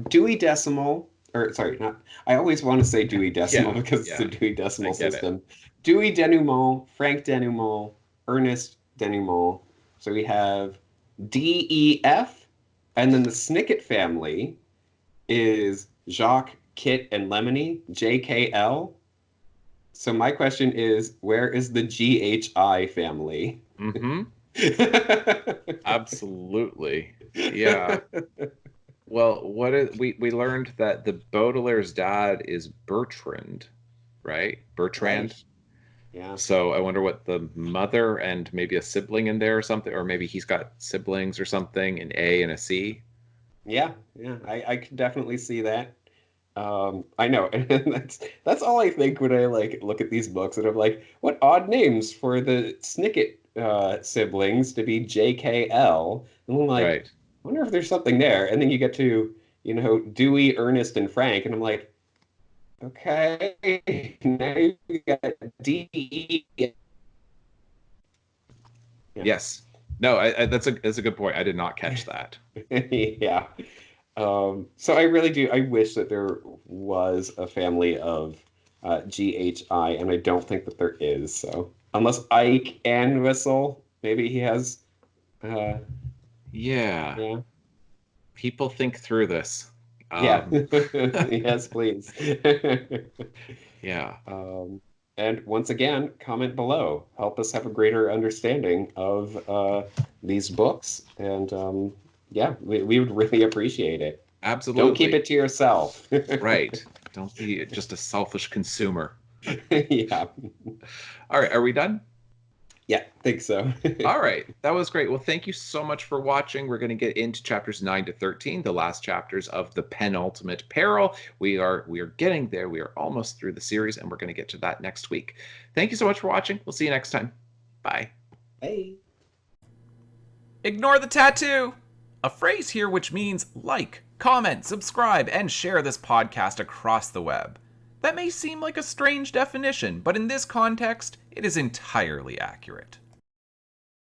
Dewey Decimal, or sorry, not. I always want to say Dewey Decimal Yeah, because it's the yeah, Dewey I Decimal get it. system. Dewey Denouement, Frank Denouement, Ernest Denouement. So we have DEF, and then the Snicket family is Jacques, Kit, and Lemony, JKL. So my question is, where is the GHI family? Mm-hmm. Absolutely. Yeah. Well, what is we learned that the Baudelaire's dad is Bertrand, right? Right. Bertrand. Yeah. So I wonder what the mother and maybe a sibling in there or something, or maybe he's got siblings or something, an A and a C. Yeah. Yeah. I could definitely see that. I know, and that's all I think when I like look at these books, and I'm like, what odd names for the Snicket siblings to be JKL? And I'm like, Right. I wonder if there's something there. And then you get to, Dewey, Ernest, and Frank, and I'm like, okay, now you got DE. Yeah. Yes. No, that's a good point. I did not catch that. Yeah. So I really do. I wish that there was a family of GHI, and I don't think that there is. So unless Ike and Whistle, maybe he has. Uh, Yeah. yeah. People think through this. Yeah. Um, Yes, please. yeah. Um, and once again, comment below. Help us have a greater understanding of these books. And yeah, we would really appreciate it. Don't keep Absolutely. it to yourself. Right. Don't be just a selfish consumer. Yeah. All right, are we done? Yeah, think so. All right, that was great. Well, thank you so much for watching. We're going to get into chapters 9 to 13, the last chapters of the Penultimate Peril. We are getting there. We are almost through the series, and we're going to get to that next week. Thank you so much for watching. We'll see you next time. Bye. Hey. Ignore the tattoo! A phrase here which means like, comment, subscribe, and share this podcast across the web. That may seem like a strange definition, but in this context, it is entirely accurate.